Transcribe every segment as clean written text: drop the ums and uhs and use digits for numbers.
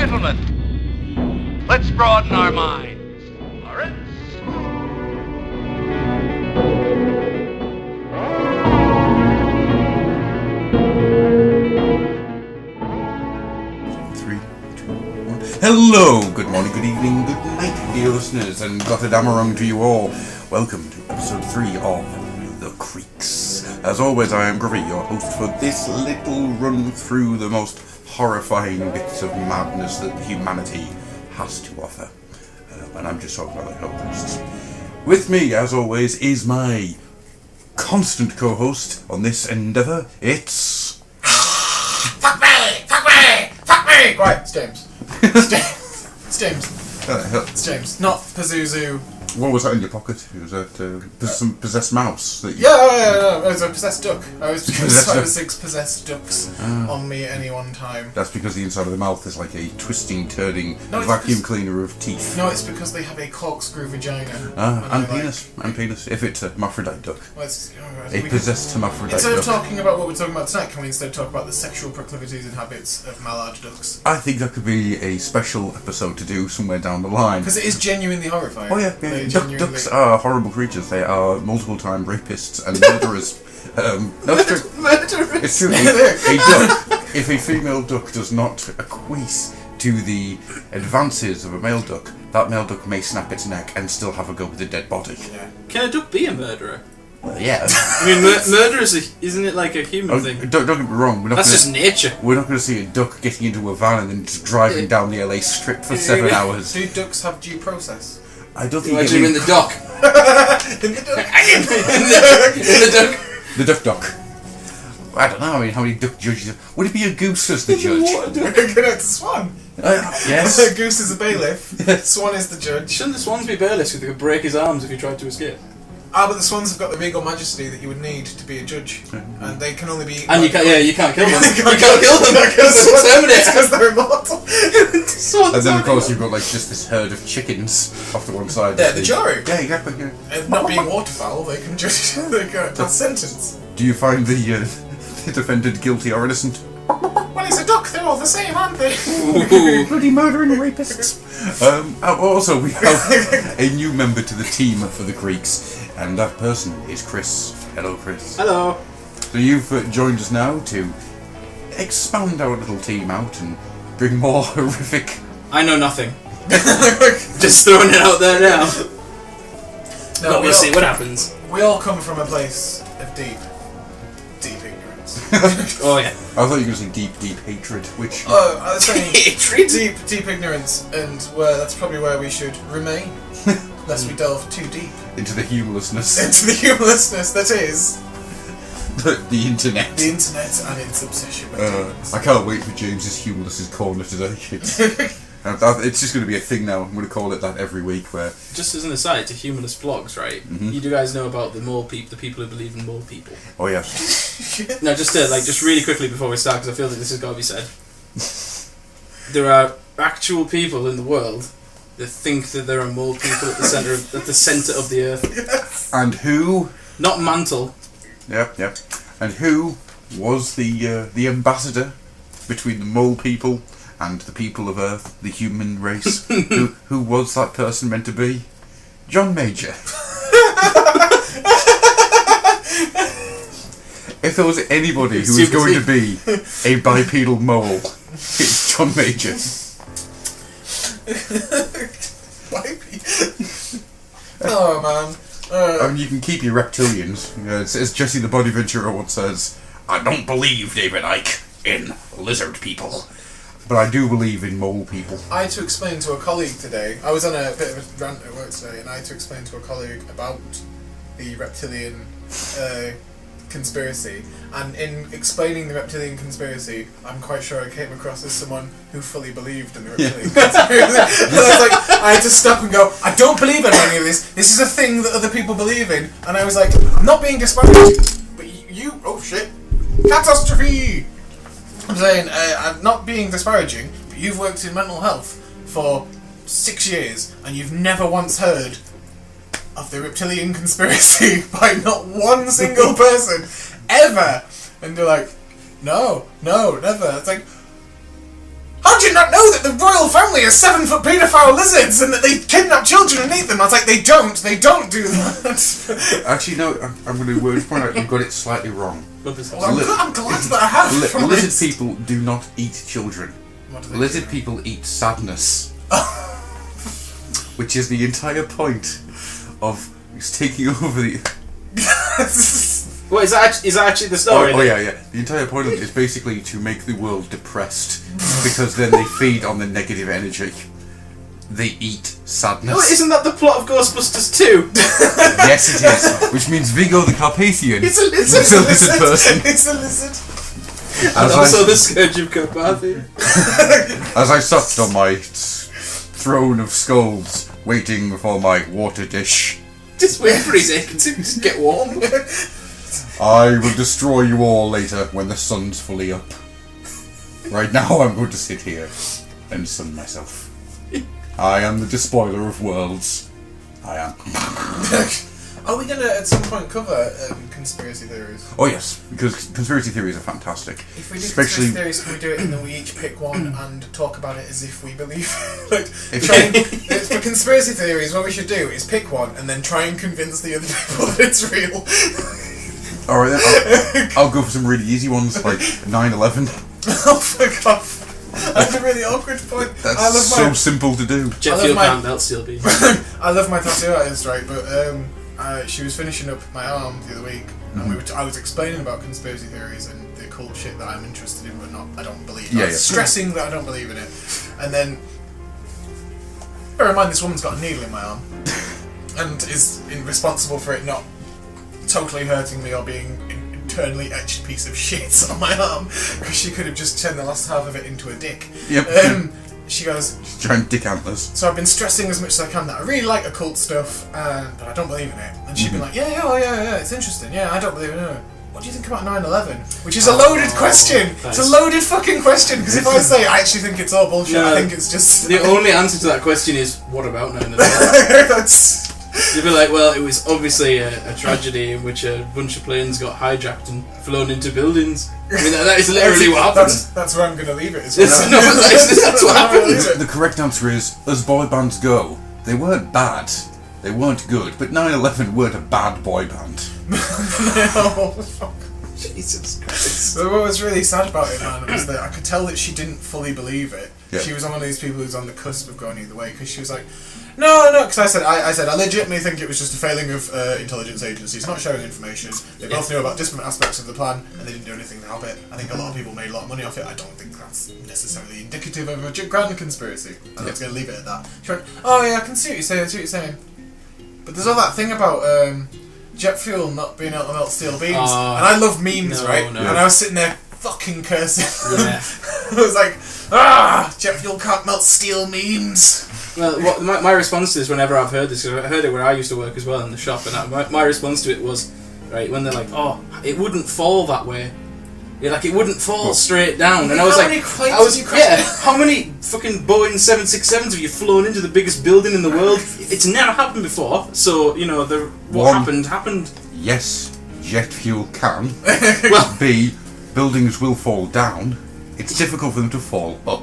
Gentlemen, let's broaden our minds. Lawrence? Three, two, one. Hello, good morning, good evening, good night, dear listeners, and Gotterdammerung to you all. Welcome to episode 3 of The Creaks. As always, I am Gravy, your host for this little run through the most horrifying bits of madness that humanity has to offer. And I'm just talking about the co-hosts. With me, as always, is my constant co-host on this endeavour. It's... Fuck me! Right, it's James. It's James. Not Pazuzu. What was that in your pocket? Was that some possessed mouse? That you... Yeah, it was a possessed duck. I was 5 or 6 possessed ducks on me at any one time. That's because the inside of the mouth is like a twisting, turning vacuum cleaner of teeth. No, it's because they have a corkscrew vagina. And penis, if it's a hermaphrodite duck. Well, Possessed hermaphrodite instead duck. of talking about what we're talking about tonight, can we instead talk about the sexual proclivities and habits of mallard ducks? I think that could be a special episode to do somewhere down the line. Because it is genuinely horrifying. Oh yeah. Ducks are horrible creatures. They are multiple-time rapists and murderers. No, it's true. Murderers. It's true. A duck, if a female duck does not acquiesce to the advances of a male duck, that male duck may snap its neck and still have a go with a dead body. Yeah. Can a duck be a murderer? Well, yeah. I mean, murder isn't it like a human thing? Don't get me wrong. That's just nature. We're not going to see a duck getting into a van and then just driving down the LA Strip for 7 hours. Do ducks have due process? I don't think. Imagine him in the dock. In the duck. in the duck. The duck. I don't know. I mean, how many duck judges? Would it be a goose as the judge? It's a swan. Yes. Goose is a bailiff. Swan is the judge. Shouldn't the swans be bailiffs because they could break his arms if he tried to escape? But the swans have got the regal majesty that you would need to be a judge, and they can only be. And you can't kill them. You can't kill them because they're immortal. And then of course you've got like just this herd of chickens off to one side. Yeah, the jury. Yeah, exactly. Yeah. And not being waterfowl, they can judge. They can pass sentence. Do you find the defendant guilty or innocent? Well, he's a duck. They're all the same, aren't they? Bloody murdering rapists. Also, we have a new member to the team for the Creaks, and that person is Chris. Hello, Chris. Hello. So you've joined us now to expand our little team out and bring more horrific... I know nothing. Just throwing it out there now. No, but we'll see what happens. We all come from a place of deep ignorance. Oh yeah. I thought you were going to say deep hatred, which... I was saying Hatred? deep ignorance, and that's probably where we should remain, lest we delve too deep. Into the humorlessness. Into the humorlessness that is... the internet. The internet and its obsession with things. I can't wait for James's humorless's corner today. It's just going to be a thing now. I'm going to call it that every week. Where just as an aside to humorless vlogs, right? Mm-hmm. You do guys know about the mole people, the people who believe in mole people? Oh yeah. No, just really quickly before we start, because I feel that this has got to be said. There are actual people in the world that think that there are mole people at the center of the earth. Yes. And who? Not mantle. Yep. And who was the ambassador between the mole people and the people of Earth, the human race? who was that person meant to be? John Major. If there was anybody who was going to be a bipedal mole, it's John Major. Oh man. I mean, you can keep your reptilians. As Jesse the Body Venturer once says, I don't believe, David Icke, in lizard people. But I do believe in mole people. I had to explain to a colleague today, I was on a bit of a rant at work today, and I had to explain to a colleague about the reptilian conspiracy. And in explaining the reptilian conspiracy, I'm quite sure I came across as someone who fully believed in the reptilian conspiracy. And I was like, I had to stop and go, I don't believe in any of this. This is a thing that other people believe in. And I was like, I'm not being disparaging, but you oh shit, catastrophe! I'm saying, I'm not being disparaging, but you've worked in mental health for 6 years, and you've never once heard of the reptilian conspiracy by not one single person, ever. And they're like, no, never. It's like, how'd you not know that the royal family are 7-foot paedophile lizards and that they kidnap children and eat them? I was like, they don't do that. Actually, no, I'm going to point out you've got it slightly wrong. Well, I'm glad that I have. Lizard people do not eat children. What do they Lizard do? people eat sadness. Which is the entire point of taking over the... Well, is that actually the story? Oh yeah. The entire point of it is basically to make the world depressed, because then they feed on the negative energy. They eat sadness. No, isn't that the plot of Ghostbusters 2? Yes, it is. Which means Vigo the Carpathian It's a lizard. is a lizard person. It's a lizard. And also the Scourge of Carpathia. As I supped on my throne of skulls, waiting for my water dish, Just wait for his egg to get warm. I will destroy you all later when the sun's fully up. Right now I'm going to sit here and sun myself. I am the despoiler of worlds. I am. Are we going to at some point cover conspiracy theories? Oh yes, because conspiracy theories are fantastic. If we do Especially conspiracy theories, can we do it and then we each pick one and talk about it as if we believe? For conspiracy theories, what we should do is pick one and then try and convince the other people that it's real. Alright then, I'll go for some really easy ones like 9/11. Oh, fuck off. That's a really awkward point. That's I love so simple to do. Jet fuel can't melt steel beams. I love my tattoo artist, right? But she was finishing up my arm the other week, and I was explaining about conspiracy theories and the occult shit that I'm interested in, but I don't believe. I was stressing that I don't believe in it, and then bear in mind this woman's got a needle in my arm, and is responsible for it not totally hurting me or being an internally etched piece of shit on my arm, because she could have just turned the last half of it into a dick. Yep. She goes, Giant dick antlers. so I've been stressing as much as I can that I really like occult stuff, but I don't believe in it. And she'd be like, yeah, it's interesting. Yeah, I don't believe in it. What do you think about 9/11? Which is a loaded question. It's a loaded fucking question, because if I say I actually think it's all bullshit, I think it's just... The only answer to that question is, what about 9/11? That's... You'd be like, well, it was obviously a tragedy in which a bunch of planes got hijacked and flown into buildings. I mean, that is literally what happened. That's where I'm going to leave it. That's what happened. The correct answer is, as boy bands go, they weren't bad. They weren't good, but 9/11 weren't a bad boy band. No. Jesus Christ. So what was really sad about it, man, was that I could tell that she didn't fully believe it. Yeah. She was one of these people who's on the cusp of going either way, because she was like, no, because I said I legitimately think it was just a failing of intelligence agencies not sharing information. They both knew about different aspects of the plan, and they didn't do anything to help it. I think a lot of people made a lot of money off it. I don't think that's necessarily indicative of a grand conspiracy. And I was going to leave it at that. She went, oh yeah, I can see what you're saying, But there's all that thing about jet fuel not being able to melt steel beams, and I love memes, right? No. And I was sitting there fucking cursing. Yeah. I was like, jet fuel can't melt steel memes. Well, my response to this, whenever I've heard this, because I heard it where I used to work as well in the shop, and my response to it was, right, when they're like, oh, it wouldn't fall that way. Yeah, like it wouldn't fall straight down, and I was like, how many fucking Boeing 767s have you flown into the biggest building in the world? It's never happened before, so you know what happened. Yes, jet fuel can. Well, B, buildings will fall down. It's difficult for them to fall up.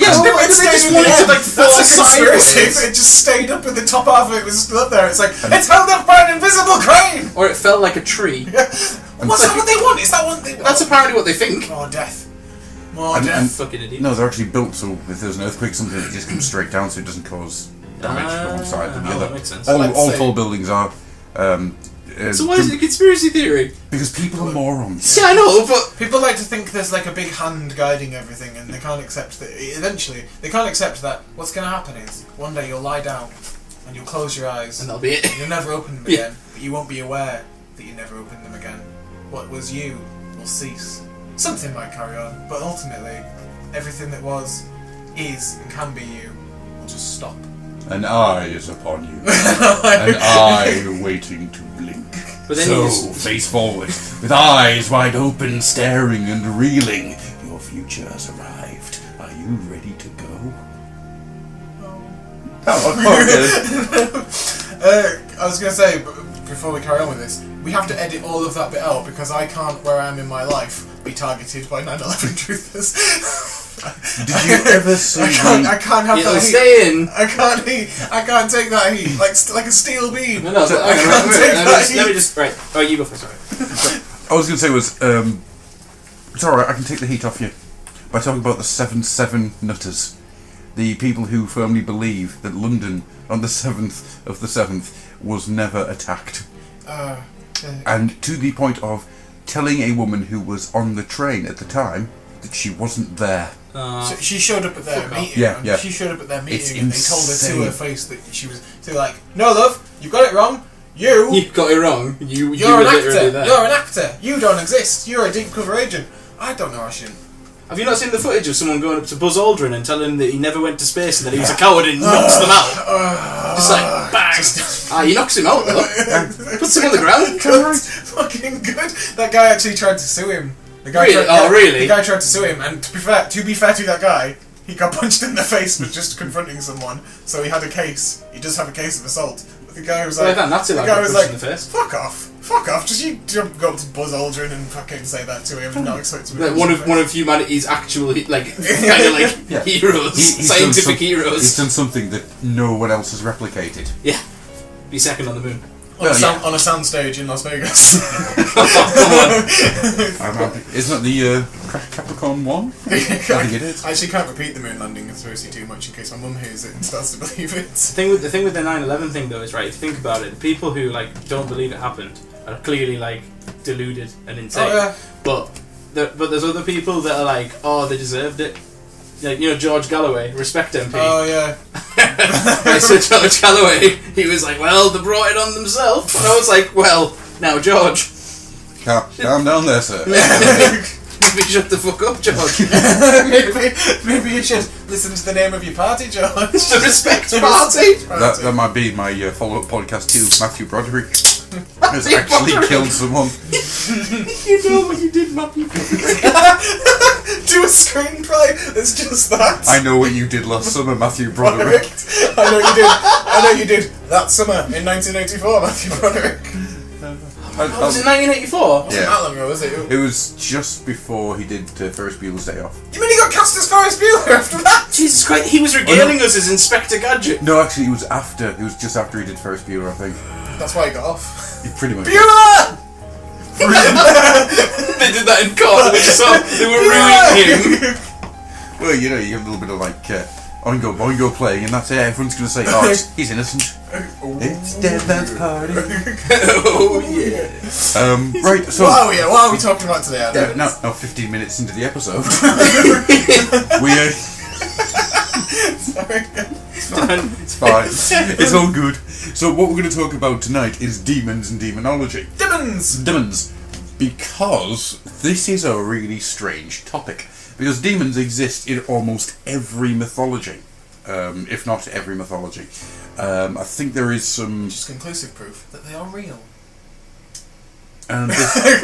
Yeah, maybe they just wanted to like fall sideways. It just stayed up, and the top half of it was still up there. It's like it's held up by an invisible crane. Or it fell like a tree. What's that? What they want? Is that what they want? That's apparently what they think. More death. And fucking idiot. No, they're actually built so if there's an earthquake, something that just comes straight down, so it doesn't cause damage to one side or the other. That makes sense. All tall buildings are. So why is it a conspiracy theory? Because people are morons. Yeah, I know, but people like to think there's like a big hand guiding everything, and they can't accept that. Eventually, they can't accept that what's going to happen is one day you'll lie down and you'll close your eyes, and that'll be it. And you'll never open them again, but you won't be aware that you never opened them again. What was you will cease. Something might carry on, but ultimately, everything that was, is, and can be you will just stop. An eye is upon you. An eye waiting to blink. But then so, face forward, with eyes wide open, staring and reeling. Your future has arrived. Are you ready to go? I was going to say, before we carry on with this, we have to edit all of that bit out, because I can't, where I am in my life, be targeted by 9/11 truthers. Did you ever see I can't have It'll that heat. stay in. I can't take that heat. Like a steel beam. No, So hang on, can't take that let me heat. just. Right. Oh, you go first. Sorry. I was going to say was, it's alright, I can take the heat off you by talking about the 7-7 nutters. The people who firmly believe that London on the 7th of the 7th was never attacked. And to the point of telling a woman who was on the train at the time that she wasn't there. So she showed up at their meeting. Yeah, yeah. She showed up at their meeting It's and they told her insane. to her face that she was. They were like, "No, love, you've got it wrong. You got it wrong. You You're were an literally actor. there. You're an actor. You don't exist. You're a deep cover agent. I don't know. I shouldn't." Have you not seen the footage of someone going up to Buzz Aldrin and telling him that he never went to space and that he was a coward and knocks them out? Just like, bang! He knocks him out though. Puts him on the ground. Fucking good. That guy actually tried to sue him. The guy Really? tried, Oh, really? The guy tried to sue him, and to be fair to that guy, he got punched in the face for just confronting someone. So he had a case. He does have a case of assault. But the guy was like, That's it. the Like guy a was punch like, in the face. fuck off. Just you don't go up to Buzz Aldrin and fucking say that to him and not expect to be Like one of humanity's actual kind of like Yeah. heroes, He's scientific He's heroes. done something that no one else has replicated. Yeah, be second on the moon. on a soundstage in Las Vegas. Isn't that the Capricorn 1? I think it is. I actually can't repeat the moon landing conspiracy too much in case my mum hears it and starts to believe it. The thing with the 9/11 thing though is right. If you think about it, the people who like don't believe it happened are clearly like deluded and insane. Oh, yeah. But there's other people that are like, oh, they deserved it. Like, you know, George Galloway, respect MP. Oh yeah. Right, so George Galloway, he was like, well, they brought it on themselves. And I was like, well, now George, Calm down there, sir. maybe shut the fuck up, George. maybe you should listen to the name of your party, George. The Respect Party. That might be my follow-up podcast to Matthew Broderick. Has actually killed someone. You know what you did, Matthew. Do a screenplay that's just that. I know what you did last summer, Matthew Broderick. I know you did that summer in 1984, Matthew Broderick. Oh, was it 1984? Yeah. That long ago, was it? It was just before he did Ferris Bueller's Day Off. You mean he got cast as Ferris Bueller after that? Jesus Christ, he was regaling us as Inspector Gadget. No, actually, it was after. It was just after he did Ferris Bueller, I think. That's why he got off. He pretty much. Bueller! They did that in court, which is they were ruining him. Well, you know, you get a little bit of like Oingo Boingo playing, and that's it. Everyone's going to say, "Oh, he's innocent." It's Dead Man's Party. Oh yeah. Right. So. Wow, yeah. What are we talking about today, Adam? Now, 15 minutes into the episode, we it's fine. It's all good. So what we're going to talk about tonight is demons and demonology. Demons! Because this is a really strange topic. Because demons exist in almost every mythology. If not every mythology. I think there is some... Just conclusive proof that they are real. And this, This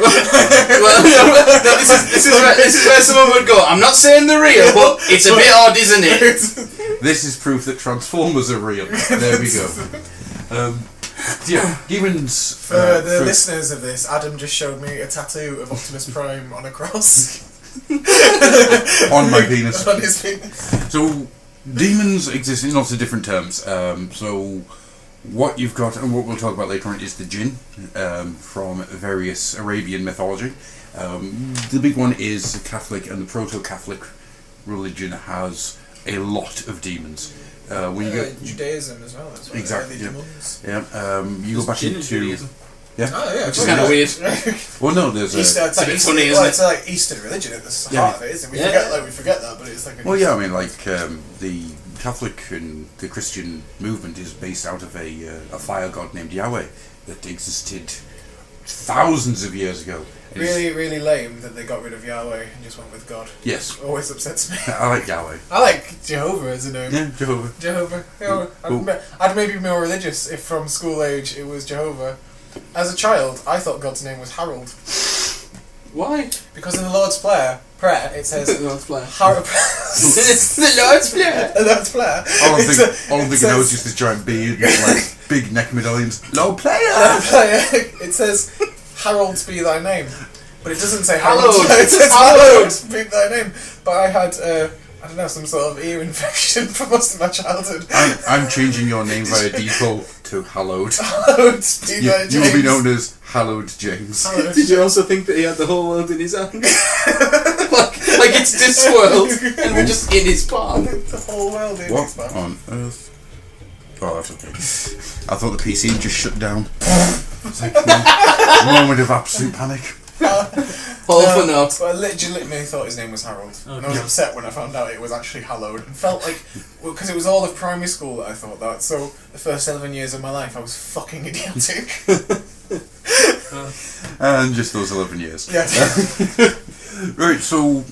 is where someone would go, I'm not saying they're real, but it's a bit odd, isn't it? this is proof that Transformers are real. There we go. Yeah, demons... For the listeners of this, Adam just showed me a tattoo of Optimus Prime on a cross. on my penis. On his penis. So, demons exist in lots of different terms. So, what you've got, and what we'll talk about later on, is the jinn from various Arabian mythology. The big one is the Catholic, and the proto-Catholic religion has a lot of demons. When you get Judaism as well. That's exactly, yeah. You go back Jinn into is Judaism. yeah. Oh yeah, Which is kind of weird. Well, no, there's Easter, It's a bit funny, isn't it? It's like Eastern religion at the heart of it, isn't it? We forget that, but it's like. Well, yeah, I mean, like the Catholic and the Christian movement is based out of a fire god named Yahweh that existed thousands of years ago. Really, really lame that they got rid of Yahweh and just went with God. Yes, Always upsets me. I like Yahweh. I like Jehovah as a name. Yeah, Jehovah. Jehovah. Cool. I'd maybe be more religious if from school age it was Jehovah. As a child, I thought God's name was Harold. Why? Because in the Lord's Prayer it says The Lord's Prayer. Harold. The Lord's Prayer. The Lord's Prayer. All I'm thinking now says- is just this giant beard with like big neck medallions. Low player! It says, Harold be thy name. But it doesn't say Harold. Hallowed. It says Hallowed. Harold be thy name. But I had, I don't know, some sort of ear infection for most of my childhood. I'm changing your name via default to Hallowed. Hallowed, You will be known as Hallowed James. Hallowed. Did you also think that he had the whole world in his hand? like it's Discworld, and we're just in his palm. The whole world in What his palm. on earth? Oh, that's okay. I thought the PC just shut down. It's like a moment of absolute panic. All for naught. But I legitimately thought his name was Harold. And I was upset when I found out it was actually Hallowed. And felt like, because it was all of primary school that I thought that. So the first 11 years of my life, I was fucking idiotic. And just those 11 years. Yeah. Right, so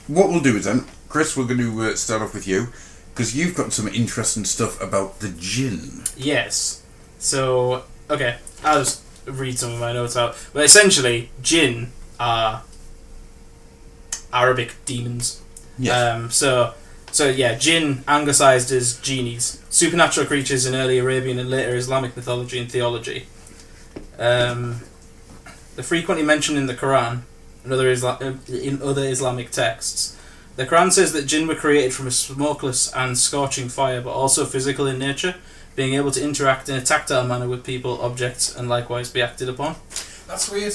what we'll do is then, Chris, we're going to start off with you, because you've got some interesting stuff about the jinn. Yes. So, okay, I'll just read some of my notes out. But essentially, jinn are Arabic demons. Yes. So yeah, jinn, anglicised as genies, supernatural creatures in early Arabian and later Islamic mythology and theology. They're frequently mentioned in the Quran and in other Islamic texts. The Quran says that jinn were created from a smokeless and scorching fire, but also physical in nature, being able to interact in a tactile manner with people, objects, and likewise be acted upon. That's weird.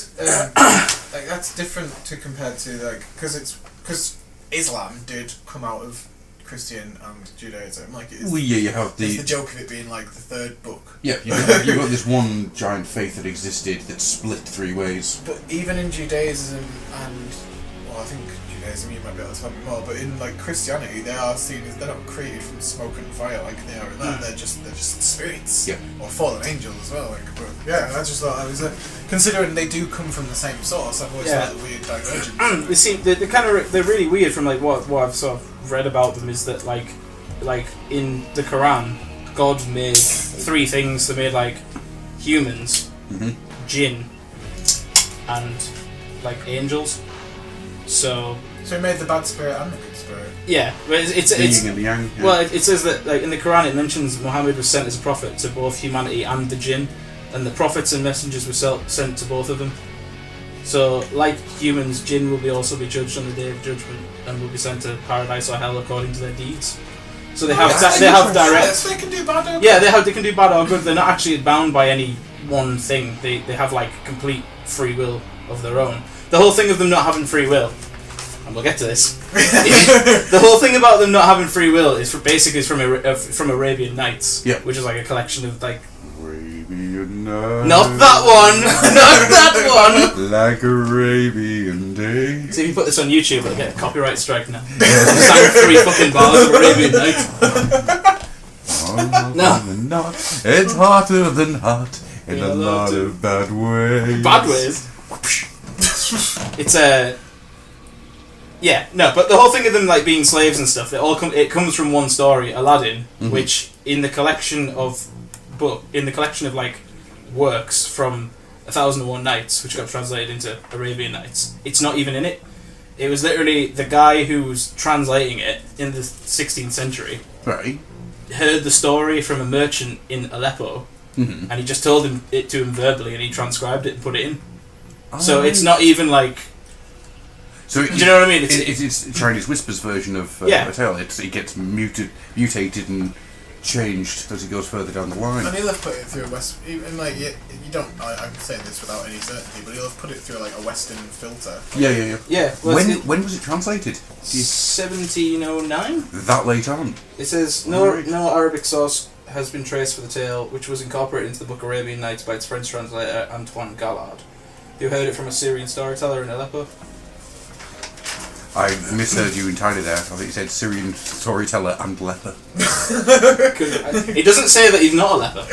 Like that's different to compared to like because Islam did come out of Christian and Judaism. Like it's, Well, yeah, you have it's the the... joke of it being like the third book. Yeah, you've got this one giant faith that existed that split three ways. But even in Judaism and well, I think Judaism you might be able to tell me more. But in like Christianity, they are seen as they're not created from smoke and fire like they are in that. They're just spirits. Yeah. Or fallen angels as well. Like, but yeah, I just thought I was considering they do come from the same source. I've always thought the weird divergence. They seem they're really weird from like what I've sort of read about them is that like in the Quran, God made three things. They made like humans, jinn, and like angels. So he made the bad spirit and the good spirit. yeah, but it's Yin and the yang. Yeah. well, it says that like in the Quran it mentions Muhammad was sent as a prophet to both humanity and the jinn, and the prophets and messengers were sent to both of them. So, like humans, jinn will also be judged on the day of judgment and will be sent to paradise or hell according to their deeds. So they have direct. So they can do bad or good. Yeah, they can do bad or good. They're not actually bound by any one thing. They have like complete free will of their own. The whole thing of them not having free will, and we'll get to this. The whole thing about them not having free will is from Arabian Nights, which is like a collection of like. Arabian night. Not that one! Not that one! Like Arabian day. See, if you put this on YouTube, it'll get a copyright strike now. Sang 3 fucking bars of Arabian Nights. No. It's hotter than hot in a lot of bad ways. Bad ways? It's a... Yeah, no, but the whole thing of them like being slaves and stuff, it comes from one story, Aladdin, which in the collection of like works from 1001 Nights, which got translated into Arabian Nights, it's not even in it. It was literally the guy who was translating it in the 16th century. Right. Heard the story from a merchant in Aleppo, and he just told it to him verbally, and he transcribed it and put it in. So it's not even like. So do you know what I mean? It's Chinese Whispers version of a tale. It gets mutated and changed as it goes further down the line. And he'll have put it through a West. And like you don't. I'm saying this without any certainty, but he'll have put it through like a Western filter. Yeah. Well, when was it translated? 1709. That late on. It says no Arabic source has been traced for the tale, which was incorporated into the book Arabian Nights by its French translator Antoine Gallard, who heard it from a Syrian storyteller in Aleppo. I misheard you entirely there. I think you said Syrian storyteller and leper. It doesn't say that he's not a leper.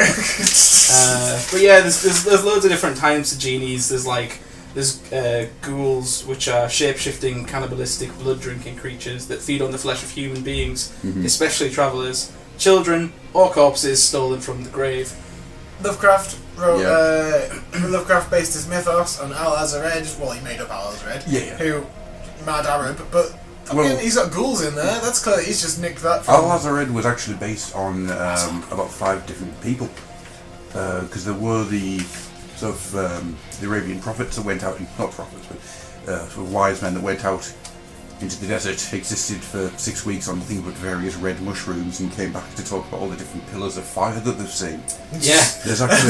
But yeah, there's loads of different types of genies. There's ghouls, which are shape-shifting, cannibalistic, blood-drinking creatures that feed on the flesh of human beings, especially travellers, children, or corpses stolen from the grave. Lovecraft wrote. Lovecraft based his mythos on Al-Azred. Well, he made up Al-Azred. Who. Mad Arab, but he's got ghouls in there. That's clear. He's just nicked that from... Al-Azred was actually based on about 5 different people, because there were the sort of the Arabian prophets that went out, not prophets, but sort of wise men that went out into the desert, existed for 6 weeks on nothing but various red mushrooms, and came back to talk about all the different pillars of fire that they've seen. Yeah. There's actually...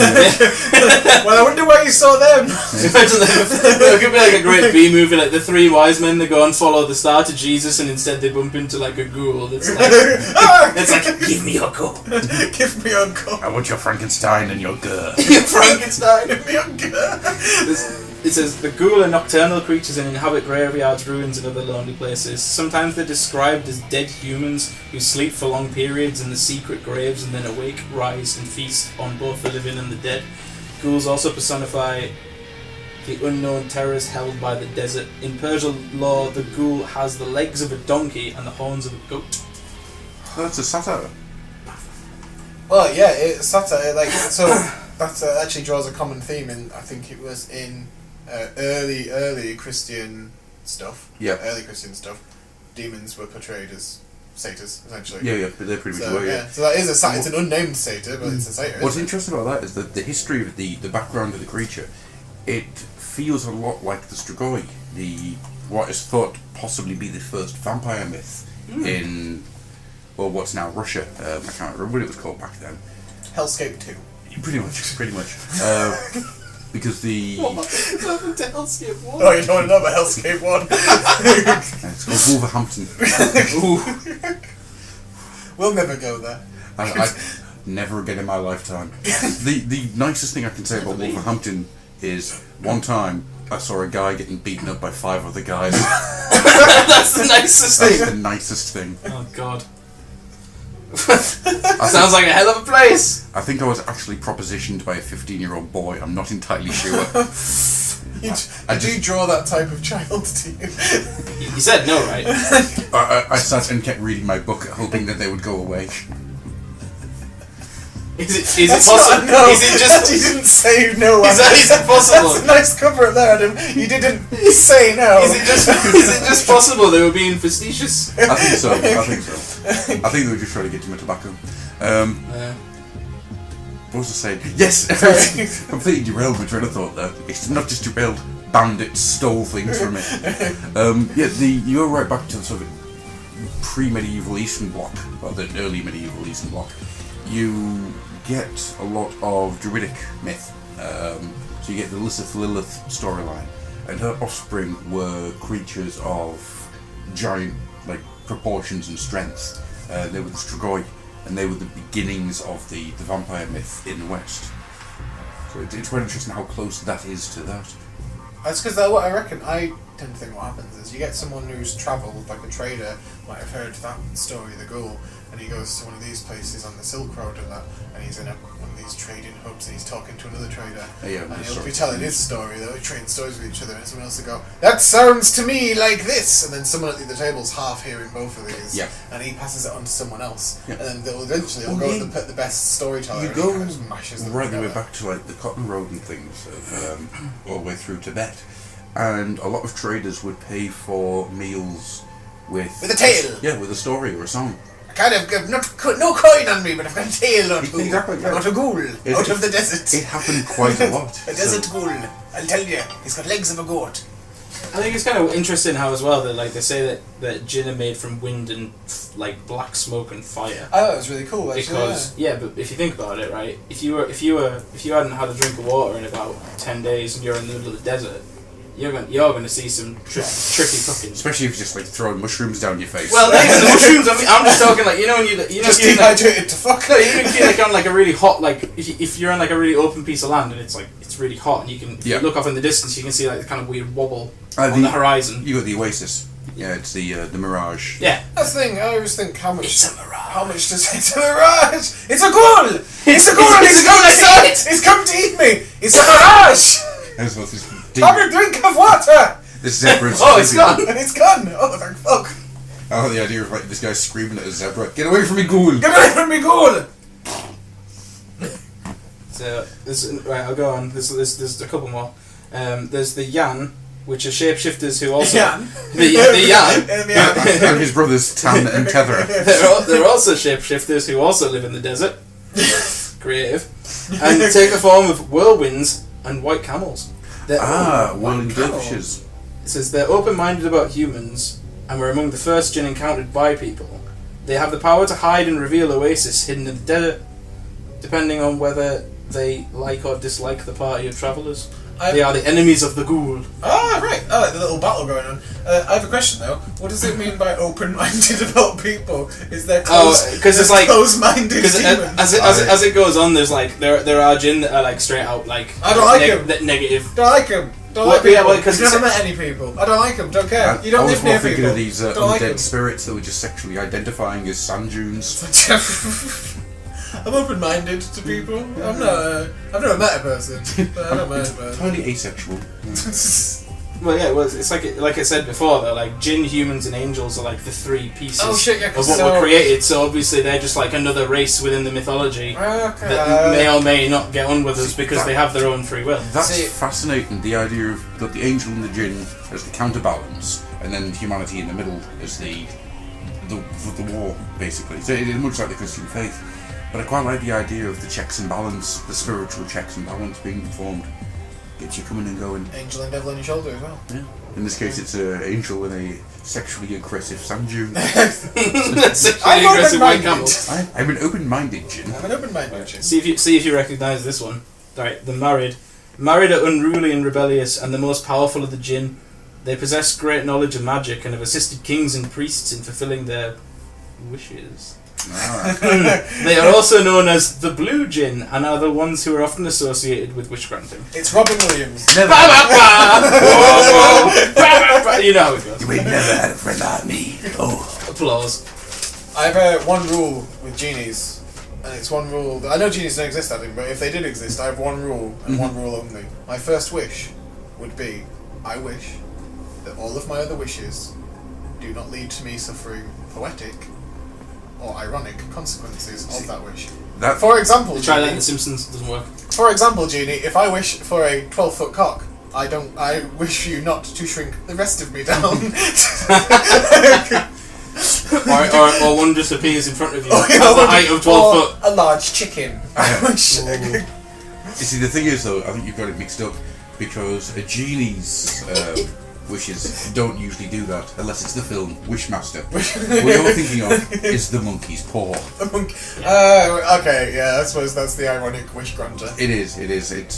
Well, I wonder why you saw them. Imagine it could be like a great B movie, like the three wise men that go and follow the star to Jesus, and instead they bump into like a ghoul that's like, it's like, give me your ghoul. Give me your ghoul. I want your Frankenstein and your Gur. Frankenstein. Give me your ghoul. It says, the ghoul are nocturnal creatures and inhabit graveyards, ruins and other lonely places. Sometimes they're described as dead humans who sleep for long periods in the secret graves and then awake, rise and feast on both the living and the dead. Ghouls also personify the unknown terrors held by the desert. In Persian lore, the ghoul has the legs of a donkey and the horns of a goat. That's a satire. Well, yeah, it's satire. Like, so that actually draws a common theme in. I think it was in early Christian stuff. Yeah. Early Christian stuff. Demons were portrayed as satyrs, essentially. Yeah, but they're pretty much So, were, yeah. So that is a satyr. It's an unnamed satyr, but it's a satyr. What's interesting about that is that the history of the background of the creature, it feels a lot like the Strigoi, what is thought to possibly be the first vampire myth in, well, what's now Russia. I can't remember what it was called back then. Hellscape 2. Pretty much. Because the... What happened to Hellscape 1? Oh, you don't want to know about Hellscape 1? It's called Wolverhampton. We'll never go there. I never again in my lifetime. The nicest thing I can say about Wolverhampton is one time I saw a guy getting beaten up by 5 other guys. That's the nicest That's thing. the nicest thing. Oh god. Sounds like a hell of a place. I think I was actually propositioned by a 15-year-old boy. I'm not entirely sure. Did you draw that type of child to you? You said no, right? I sat and kept reading my book, hoping that they would go away. Is it That's possible? not a no. Is it just? You didn't say no. Is it possible? That's a nice cover up there, Adam. You didn't say no. Is it just possible they were being facetious? I think so. I think they were just trying to get to my tobacco. What was I saying? Yes! Completely derailed my train of thought there. It's not just derailed, bandits stole things from it. You're right back to the sort of pre-medieval Eastern Bloc, or the early medieval Eastern Bloc. You get a lot of druidic myth. So you get the Lilith storyline, and her offspring were creatures of giant proportions and strength. They were the Strigoi, and they were the beginnings of the vampire myth in the West. So it's quite interesting how close that is to that. That's because what I reckon. I tend to think what happens is you get someone who's travelled, like a trader, might have heard that story, the ghoul, and he goes to one of these places on the Silk Road and that, and he's in one of these trading hubs and he's talking to another trader, and he'll be telling his story. They'll be trading stories with each other, and someone else will go, "That sounds to me like this," and then someone at the table's half hearing both of these, and he passes it on to someone else, and then they'll eventually go to the best storyteller. You and go he kind of just mashes them right the way together. back to the Cotton Road and things, all the way through Tibet, and a lot of traders would pay for meals with a tale. Yeah, with a story or a song. Kind of no coin on me, but I've got a tail or two. Exactly, yeah. I got a ghoul out of the desert. It happened quite a lot. A desert ghoul. I'll tell you, he's got legs of a goat. I think it's kind of interesting how as well that they say that gin are made from wind and black smoke and fire. Oh, that was really cool. Actually, Because but if you think about it, right, if you hadn't had a drink of water in about 10 days and you're in the middle of the desert, you're going to see some tricky fucking. Especially if you're just throwing mushrooms down your face. Well, the mushrooms. I'm just talking just dehydrated to fuck. No, even if you're on a really hot if you're on a really open piece of land and it's really hot and you can if you look off in the distance you can see the kind of weird wobble on the horizon. You got the Oasis. Yeah, it's the Mirage. Yeah. That's the thing. I always think how much. It's a mirage. How much does it's a mirage? It's a ghoul. It's a ghoul. It's a ghoul. I saw it. It's come to eat me. It's a mirage. Have a drink of water. This zebra. Oh, it's gone. It's gone. Oh, thank fuck. Oh, the idea of this guy screaming at a zebra. Get away from me, ghoul. Get away from me, ghoul. So right, I'll go on. There's a couple more. There's the Yan, which are shapeshifters who also the Yan And his brothers Tan and Tether. they're also shapeshifters who also live in the desert. Creative, and take the form of whirlwinds and white camels. Whirling dervishes. It says they're open-minded about humans, and were among the first jinn encountered by people. They have the power to hide and reveal oasis hidden in the desert, depending on whether they like or dislike the party of travellers. They are the enemies of the ghoul. Ah, right. I like the little battle going on. I have a question though. What does it mean by open-minded about people? Is there because it's like closed-minded because demons? as it goes on, there's like there are jinn that are like straight out like I don't like him. Negative. Don't like him. Don't Well, like people. yeah, because You've never met any people. I don't like them. Don't care. You don't I was live more near thinking people. of these Don't undead like them. spirits that were just sexually identifying as sand dunes. I'm open-minded to people. I'm not. I've never met a person. But I don't met a person. Totally asexual. Well, yeah, it's like I said before, though, like jinn, humans, and angels are like the three pieces of what were created. So obviously they're just like another race within the mythology that may or may not get on with us because they have their own free will. That's fascinating. The idea of the angel and the jinn as the counterbalance, and then humanity in the middle as the war, basically. So it is much like the Christian faith. But I quite like the idea of the checks and balance, the spiritual checks and balance being performed. Gets you coming and going. Angel and devil on your shoulder as well. Yeah. In this case, it's an angel and a sexually aggressive sand dune. Sexually aggressive white camel. I'm an open-minded jinn. I'm an open-minded jinn. See if you recognise this one. Right, the married are unruly and rebellious, and the most powerful of the jinn. They possess great knowledge of magic and have assisted kings and priests in fulfilling their wishes. They are also known as the blue jinn and are the ones who are often associated with wish granting. It's Robin Williams. Never. You know how it goes. You ain't never had a friend like me. Oh. Applause. I have one rule with genies, and it's one rule that I know genies don't exist, I think, but if they did exist, I have one rule and one rule only. My first wish would be, I wish that all of my other wishes do not lead to me suffering poetic or ironic consequences of that wish. For example, try that in Genie, The Simpsons, it doesn't work. for example, Genie, if I wish for a 12-foot cock, I wish you not to shrink the rest of me down. or one just appears in front of you Or, at the height of 12 foot. a large chicken. I wish. You see, the thing is, though, I think you've got it mixed up because a genie's wishes don't usually do that unless it's the film Wishmaster. What you're thinking of is the monkey's paw. Okay, yeah, I suppose that's the ironic wish granter. It is.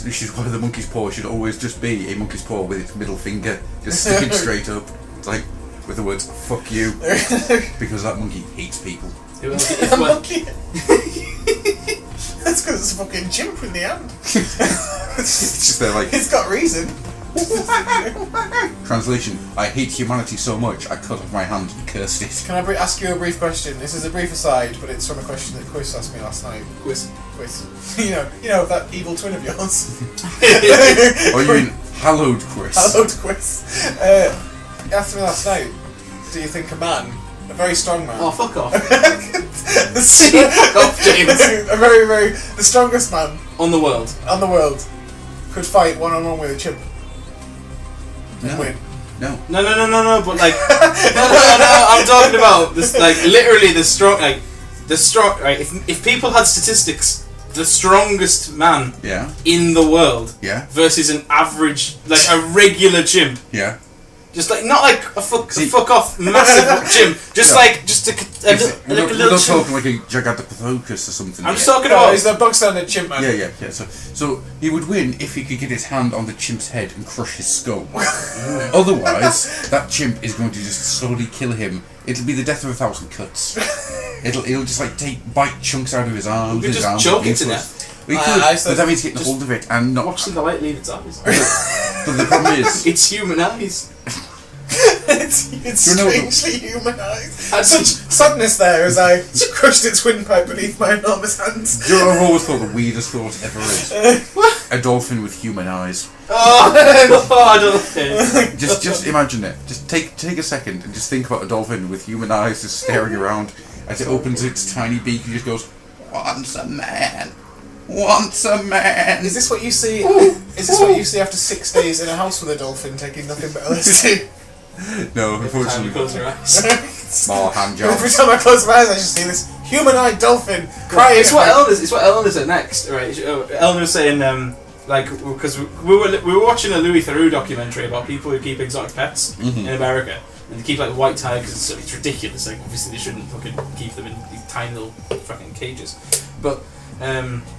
Which is why the monkey's paw should always just be a monkey's paw with its middle finger just sticking straight up. It's like with the words "fuck you," because that monkey hates people. A monkey. That's because it's a fucking chimp in the hand. It's just they're like. It's got reason. Translation: I hate humanity so much I cut off my hand and cursed it. Can I ask you a brief question? This is a brief aside, but it's from a question that Quiz asked me last night. Quiz. You know that evil twin of yours. Oh, you mean hallowed Quiz? Hallowed Quiz. He asked me last night, do you think a man, a very strong man... Oh, fuck off. Fuck off, James. The strongest man On the world. could fight one-on-one with a chimp and win? No. No, but like... no, I'm talking about this, like, literally the strong... Right, if people had statistics, the strongest man in the world versus an average, like a regular chimp. Yeah. Just like, not like a fuck off massive chimp, just like, just a little We're not chimp. talking like a Gigantopithecus or something. I'm just talking about... he's the bog standard chimp man. Yeah. So he would win if he could get his hand on the chimp's head and crush his skull. Otherwise, that chimp is going to just slowly kill him. It'll be the death of 1,000 cuts. It'll just like bite chunks out of his arms. You could just choke it to death. We could, but that means getting hold of it and not. Watching the light leave its eyes. But the problem is, it's human eyes. It's strangely humanised. Such sadness there as I crushed its windpipe beneath my enormous hands. Do you know what I've always thought the weirdest thought ever is? A dolphin with human eyes. I don't. Just imagine it. Just take a second and just think about a dolphin with human eyes just staring around as it opens its tiny beak and just goes, "Once a man. Once a man." Is this what you see? Is this what you see after 6 days in a house with a dolphin taking nothing but LSD? No, Every time you unfortunately. close your eyes. Small hand Every jobs. time I close my eyes, I just see this human-eyed dolphin crying. It's what Eleanor said next, right? Eleanor was saying, like, because we were watching a Louis Theroux documentary about people who keep exotic pets in America, And they keep like white tigers, so it's ridiculous. Like obviously they shouldn't fucking keep them in these tiny little fucking cages. But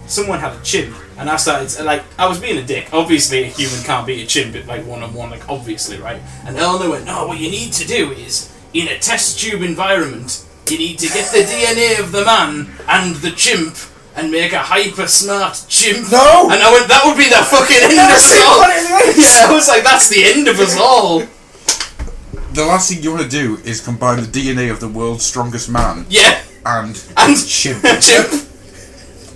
someone had a chimp, and I started like I was being a dick. Obviously, a human can't beat a chimp at like 1-on-1, like obviously, right? And Eleanor went, "No, what you need to do is in a test tube environment, you need to get the DNA of the man and the chimp." And make a hyper smart chimp. No! And I went, that would be the fucking end of us all. Yeah, I was like, that's the end of us all. The last thing you want to do is combine the DNA of the world's strongest man. Yeah. And chimp. Chimp.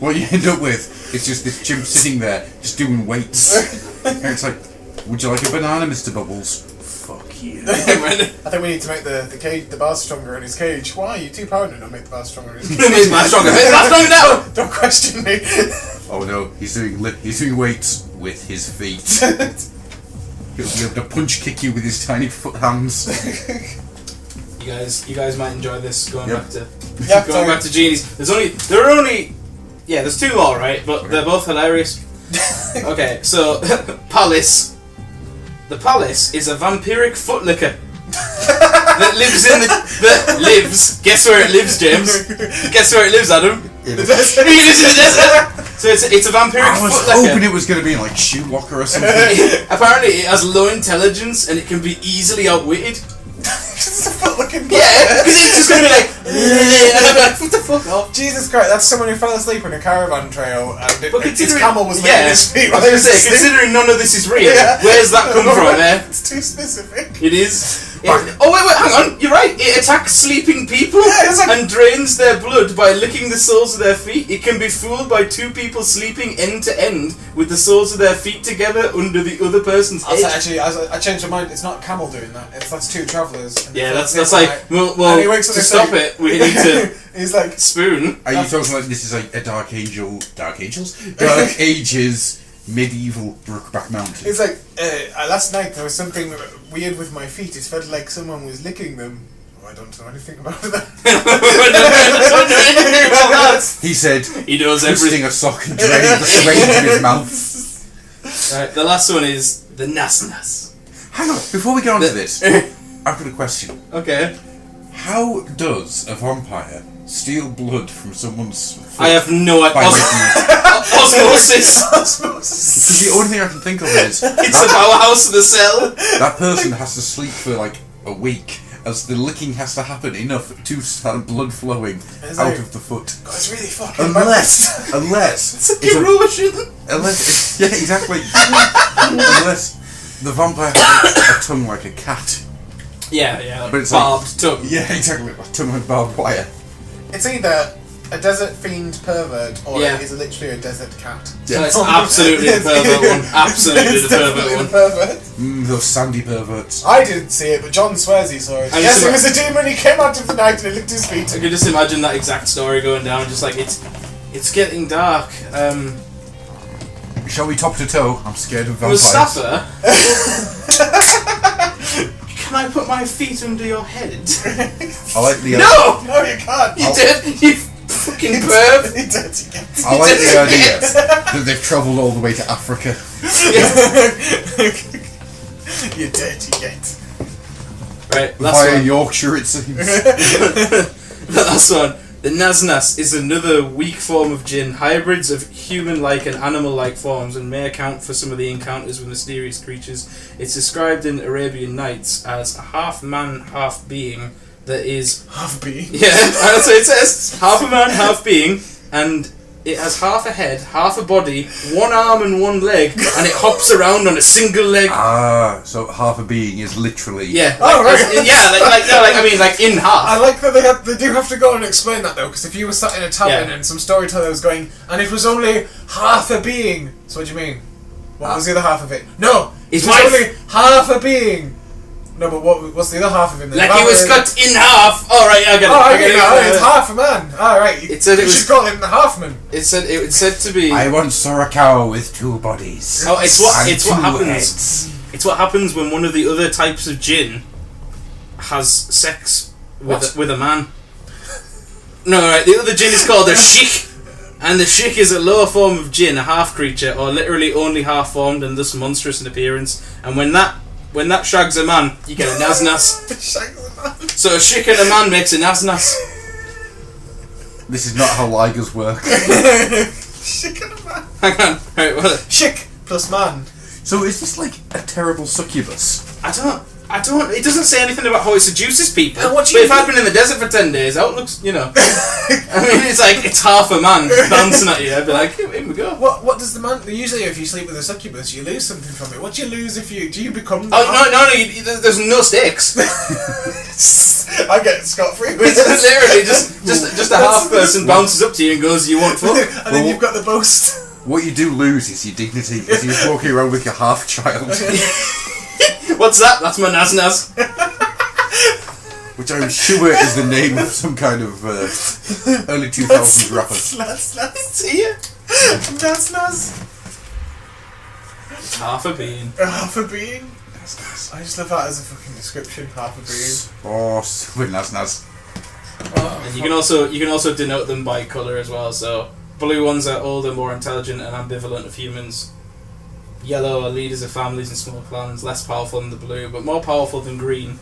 What you end up with is just this chimp sitting there, just doing weights. And it's like, would you like a banana, Mr. Bubbles? Fuck you. I think we need to make the bars stronger in his cage. Why? You're too powerful to make the bars stronger in his cage. Make the bars stronger. Make the bars stronger now. Don't question me. Oh no, he's doing weights with his feet. He'll be able to punch kick you with his tiny foot hands. You guys might enjoy this. Going back to Genie's. There's two more, right? But they're both hilarious. Okay, so Palace. The Palace is a vampiric footlicker that lives. Guess where it lives, James? Guess where it lives, Adam? The desert. He lives in the desert. So it's a vampiric I was footlicker. hoping it was going to be in like Shoe Locker or something. Apparently, it has low intelligence and it can be easily outwitted. It's a foot-looking boy. Yeah, because it's just going to be like, and I'm like, what the fuck off? Jesus Christ, that's someone who fell asleep on a caravan trail and his Considering- camel was licking his feet. I was going to say, considering none of this is real, where's that come from, eh? It's too specific. It is. Oh wait, hang on. You're right. It attacks sleeping people and drains their blood by licking the soles of their feet. It can be fooled by two people sleeping end to end with the soles of their feet together under the other person's head. Actually, I changed my mind. It's not a camel doing that. That's two travellers. Yeah, that's like. Well, he wakes up to and stop say- it, we need to He's like, spoon. Are you talking like this is like a Dark Ages medieval Brookback Mountain? it's like last night there was something weird with my feet. It felt like someone was licking them. Oh, I don't know anything about that. He said, He knows twisting everything. a sock and draining the swains in his mouth. Right, the last one is the Nas. Hang on, before we get on to this, I've got a question. Okay. How does a vampire steal blood from someone's foot I have no by idea. licking it? Osmosis. Because the only thing I can think of is It's a powerhouse in the cell. that person has to sleep for like a week, as the licking has to happen enough to start blood flowing It's out like- of the foot. God, it's really fucking Unless it's Erosion. yeah, exactly. Unless the vampire has a tongue like a cat. Yeah, But it's barbed tongue. Yeah, exactly. A tongue with barbed wire. It's either a desert fiend pervert or Yeah. it is literally a desert cat. So it's absolutely the pervert one. Absolutely It's the definitely pervert the one. pervert. Those sandy perverts. I didn't see it, but John swears he saw it. I Yes, used to- it was a demon. He came out of the night and he licked his feet. I can just imagine that exact story going down. Just like it's getting dark. Shall we top to toe? I'm scared of vampires. Mustafa, can I put my feet under your head? I like the No, No, you can't. you did. You fucking perv. You dirty cat. I like the idea that they've travelled all the way to Africa. You dirty cat. Right, last Via one. Yorkshire, it seems. The last one. The Nas is another weak form of jinn. Hybrids of human-like and animal-like forms and may account for some of the encounters with mysterious creatures. It's described in Arabian Nights as a half-man, half-being that is... Half being. Yeah, that's what it says. Half a man, half being, and it has half a head, half a body, one arm and one leg, and it hops around on a single leg. So half a being is literally... Yeah, Oh, like, right. like in half. I like that they do have to go and explain that though, because if you were sat in a tavern and some storyteller was going, and it was only half a being. So what do you mean? What was the other half of it? No, It's it was my only half a being. No, but what's the other half of him? Like he was cut in half. All right, I get it. Oh, I get it. it's half a man. All right, It said it you was- should call him the half man. It said to be. I once saw a cow with two bodies. Oh, it's what and two happens. heads. It's what happens when one of the other types of jinn has sex with a man. No, right. The other jinn is called a sheikh, and the sheikh is a lower form of jinn, a half creature, or literally only half formed and thus monstrous in appearance. And when that when that shags a man, you get a nas-nas. Shags a man. So a chick and a man makes a nas-nas. This is not how ligers work. Chick and a man. Hang on. Right, what? Chick plus man. So is this like a terrible succubus? I don't. It doesn't say anything about how it seduces people. And what do But you if I'd been in the desert for 10 days, how it looks, I mean, it's like, it's half a man bouncing at you. I'd be like, here we go. What does the man... Usually if you sleep with a succubus, you lose something from it. What do you lose if you... Do you become... Oh, no, there's no stakes. I get scot-free. It's literally just a half person bounces up to you and goes, you want fuck? And then you've got the boast. What you do lose is your dignity, because you're walking around with your half-child. What's that? That's my nas-nas. Which I'm sure is the name of some kind of early 2000s rapper. Nas-nas. Here. Nas-nas. Half a bean. Half a bean. I just love that as a fucking description. Half a bean. Oh, with nas-nas. And you can also denote them by colour as well. So blue ones are older, more intelligent, and ambivalent of humans. Yellow are leaders of families and small clans, less powerful than the blue, but more powerful than green.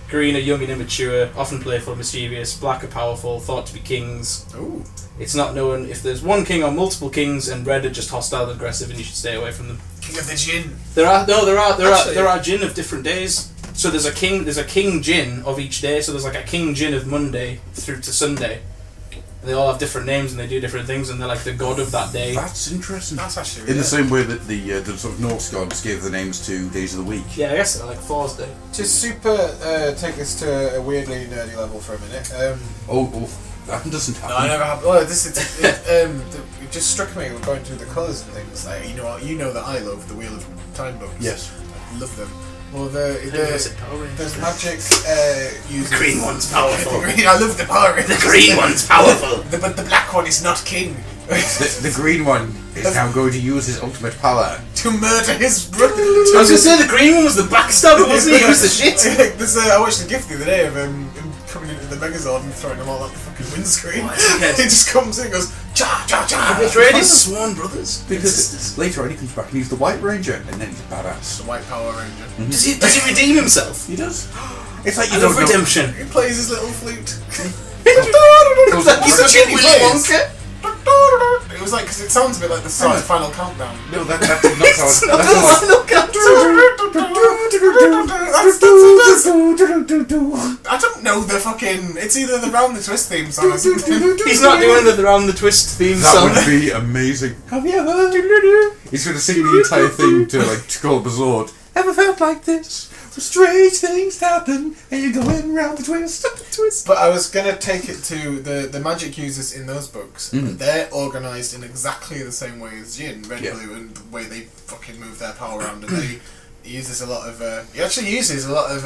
Green are young and immature, often playful and mischievous. Black are powerful, thought to be kings. Ooh. It's not known if there's one king or multiple kings, and red are just hostile and aggressive, and you should stay away from them. King of the Jinn. There are Actually- jinn of different days. So there's a king jinn of each day. So there's like a king jinn of Monday through to Sunday. And they all have different names and they do different things, and they're like the god of that day. That's interesting. That's actually In really the same way that the sort of Norse gods gave the names to days of the week. Yeah, I guess they're like Thor's day. To super take us to a weirdly nerdy level for a minute. That doesn't happen. No, I never have. Well, it just struck me going through the colours and things. Like you know that I love the Wheel of Time books. Yes. I love them. Well, there's magic using... The green one's powerful. I love the Power Rangers. The green one's powerful. But the black one is not king. The green one is now going to use his ultimate power to murder his brother. I was going to say the green one was the backstabber, wasn't he? He was the shit. I watched the GIF the other day of him coming into the Megazord and throwing them all out the fucking windscreen. He just comes in and goes, cha, cha, cha. It's really Swan Brothers. because later on he comes back and he's the White Ranger and then he's a badass. The White Power Ranger. Mm-hmm. Does he redeem himself? He does. It's like I you love don't know. redemption. He plays his little flute. He's like Really Willy plays. Wonka. It was like, because it sounds a bit like the song Final Countdown. No, that's not how It's not that's the final countdown. I don't know the fucking... It's either the Round the Twist theme song or something. He's not doing the Round the Twist theme That song. would be amazing. Have you ever? He's going to sing the entire thing to call Bazord. Ever felt like this? Strange things happen, and you're going round the twist. But I was going to take it to the magic users in those books. They're organised in exactly the same way as Jinn, red, blue, and the way they fucking move their power around. And he uses a lot of... he actually uses a lot of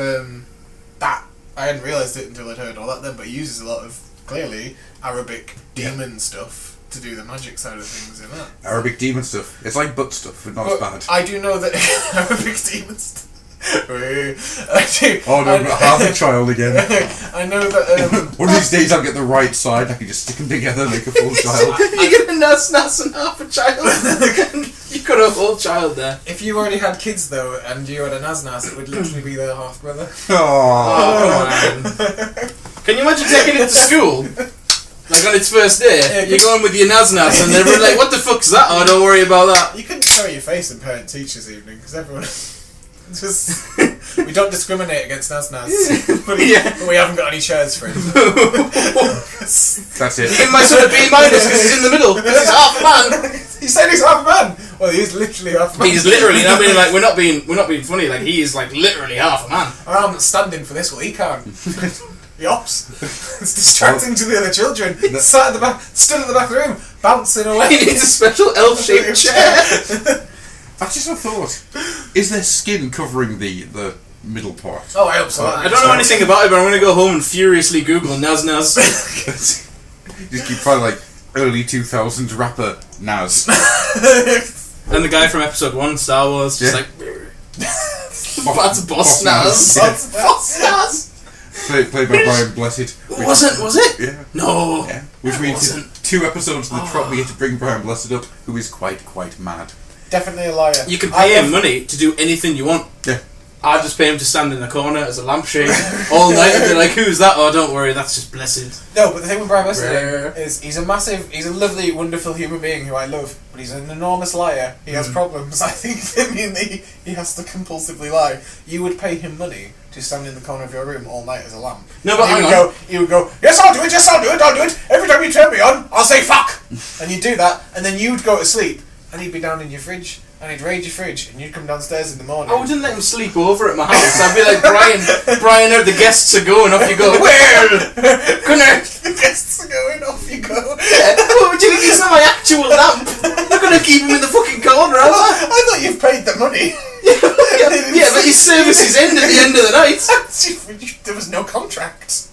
that. I hadn't realised it until I'd heard all that then, but he uses a lot of, clearly, Arabic demon stuff to do the magic side of things in that. Arabic demon stuff. It's like butt stuff, but not as bad. I do know that Arabic demon stuff... I do. Oh no, but half a child again. I know that... One of these days I'll get the right side, I can just stick them together and make a full child. You get a nas and half a child. You got a whole child there. If you already had kids though, and you had a Nas, it would literally be their half brother. Aww. Oh, come on. Can you imagine taking it to school? Like on its first day, you go in with your nas and they're like, what the fuck's that? Oh, don't worry about that. You couldn't show your face in parent-teachers evening, because everyone... Just... we don't discriminate against Nas, but we haven't got any chairs for him. That's it. Give my son a B- because he's in the middle, because he's half a man. He said he's half a man! Well, he is literally half a man. He's literally, I mean, like, we're not being funny, like, he is, like, literally half a man. I'm not standing for this, well, he can't. He ops. It's distracting to the other children. He stood at the back of the room, bouncing away. He needs a special elf-shaped chair. That's just a thought. Is there skin covering the middle part? Oh, I hope so. I don't know anything about it, but I'm going to go home and furiously Google Nas. Just keep finding like early 2000s rapper Nas. And the guy from episode 1, Star Wars, just like... That's Boss Nas. That's Boss Nas. Played by Brian Blessed. Was it? Yeah. No. Yeah. Which means in 2 episodes of the Trot we had to bring Brian Blessed up, who is quite mad. Definitely a liar. You can pay him money to do anything you want. Yeah. I'd just pay him to stand in the corner as a lampshade all night and be like, who's that? Oh, don't worry, that's just blessed. No, but the thing with Brian Blessed Rare. is he's a lovely, wonderful human being who I love, but he's an enormous liar. He has problems. I think that mean that he has to compulsively lie. You would pay him money to stand in the corner of your room all night as a lamp. No, but he would go, yes, I'll do it, I'll do it. Every time you turn me on, I'll say fuck. And you'd do that, and then you'd go to sleep, and he'd be down in your fridge. And he'd raid your fridge, and you'd come downstairs in the morning. I wouldn't let him sleep over at my house. I'd be like, Brian, the guests are going, off you go. Well, connect. The guests are going, off you go. Yeah. What would you think? He's not my actual lamp. I'm not going to keep him in the fucking corner, am I? I thought you've paid the money. Yeah, but his services end at the end of the night. There was no contract.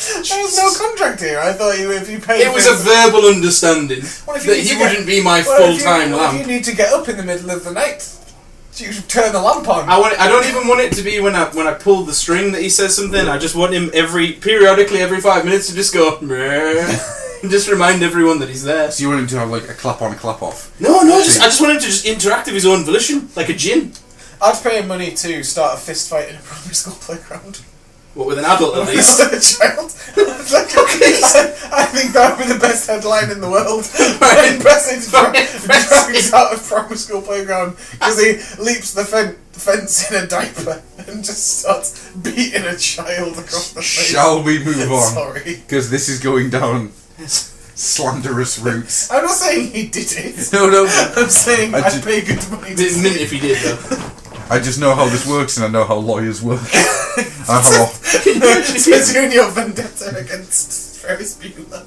There was no contract here. I thought if you paid... It was a verbal understanding that he wouldn't be my full-time lamp. If you need to get up in the middle of the night, you turn the lamp on. I don't even want it to be when I pull the string that he says something. I just want him periodically every 5 minutes to just go and just remind everyone that he's there. So you want him to have like a clap on, a clap off? No, I just want him to just interact of his own volition, like a djinn. I'd pay him money to start a fist fight in a primary school playground. What, with an adult at least? Not a child. I think that would be the best headline in the world. Brian Blessed drags out of primary school playground because he leaps the fence in a diaper and just starts beating a child across the face. Shall we move on? Sorry. Because this is going down slanderous routes. I'm not saying he did it. No. I'm saying I'd pay good money to Didn't see if he did though. I just know how this works and I know how lawyers work. It's you and your vendetta against Ferris Bueller.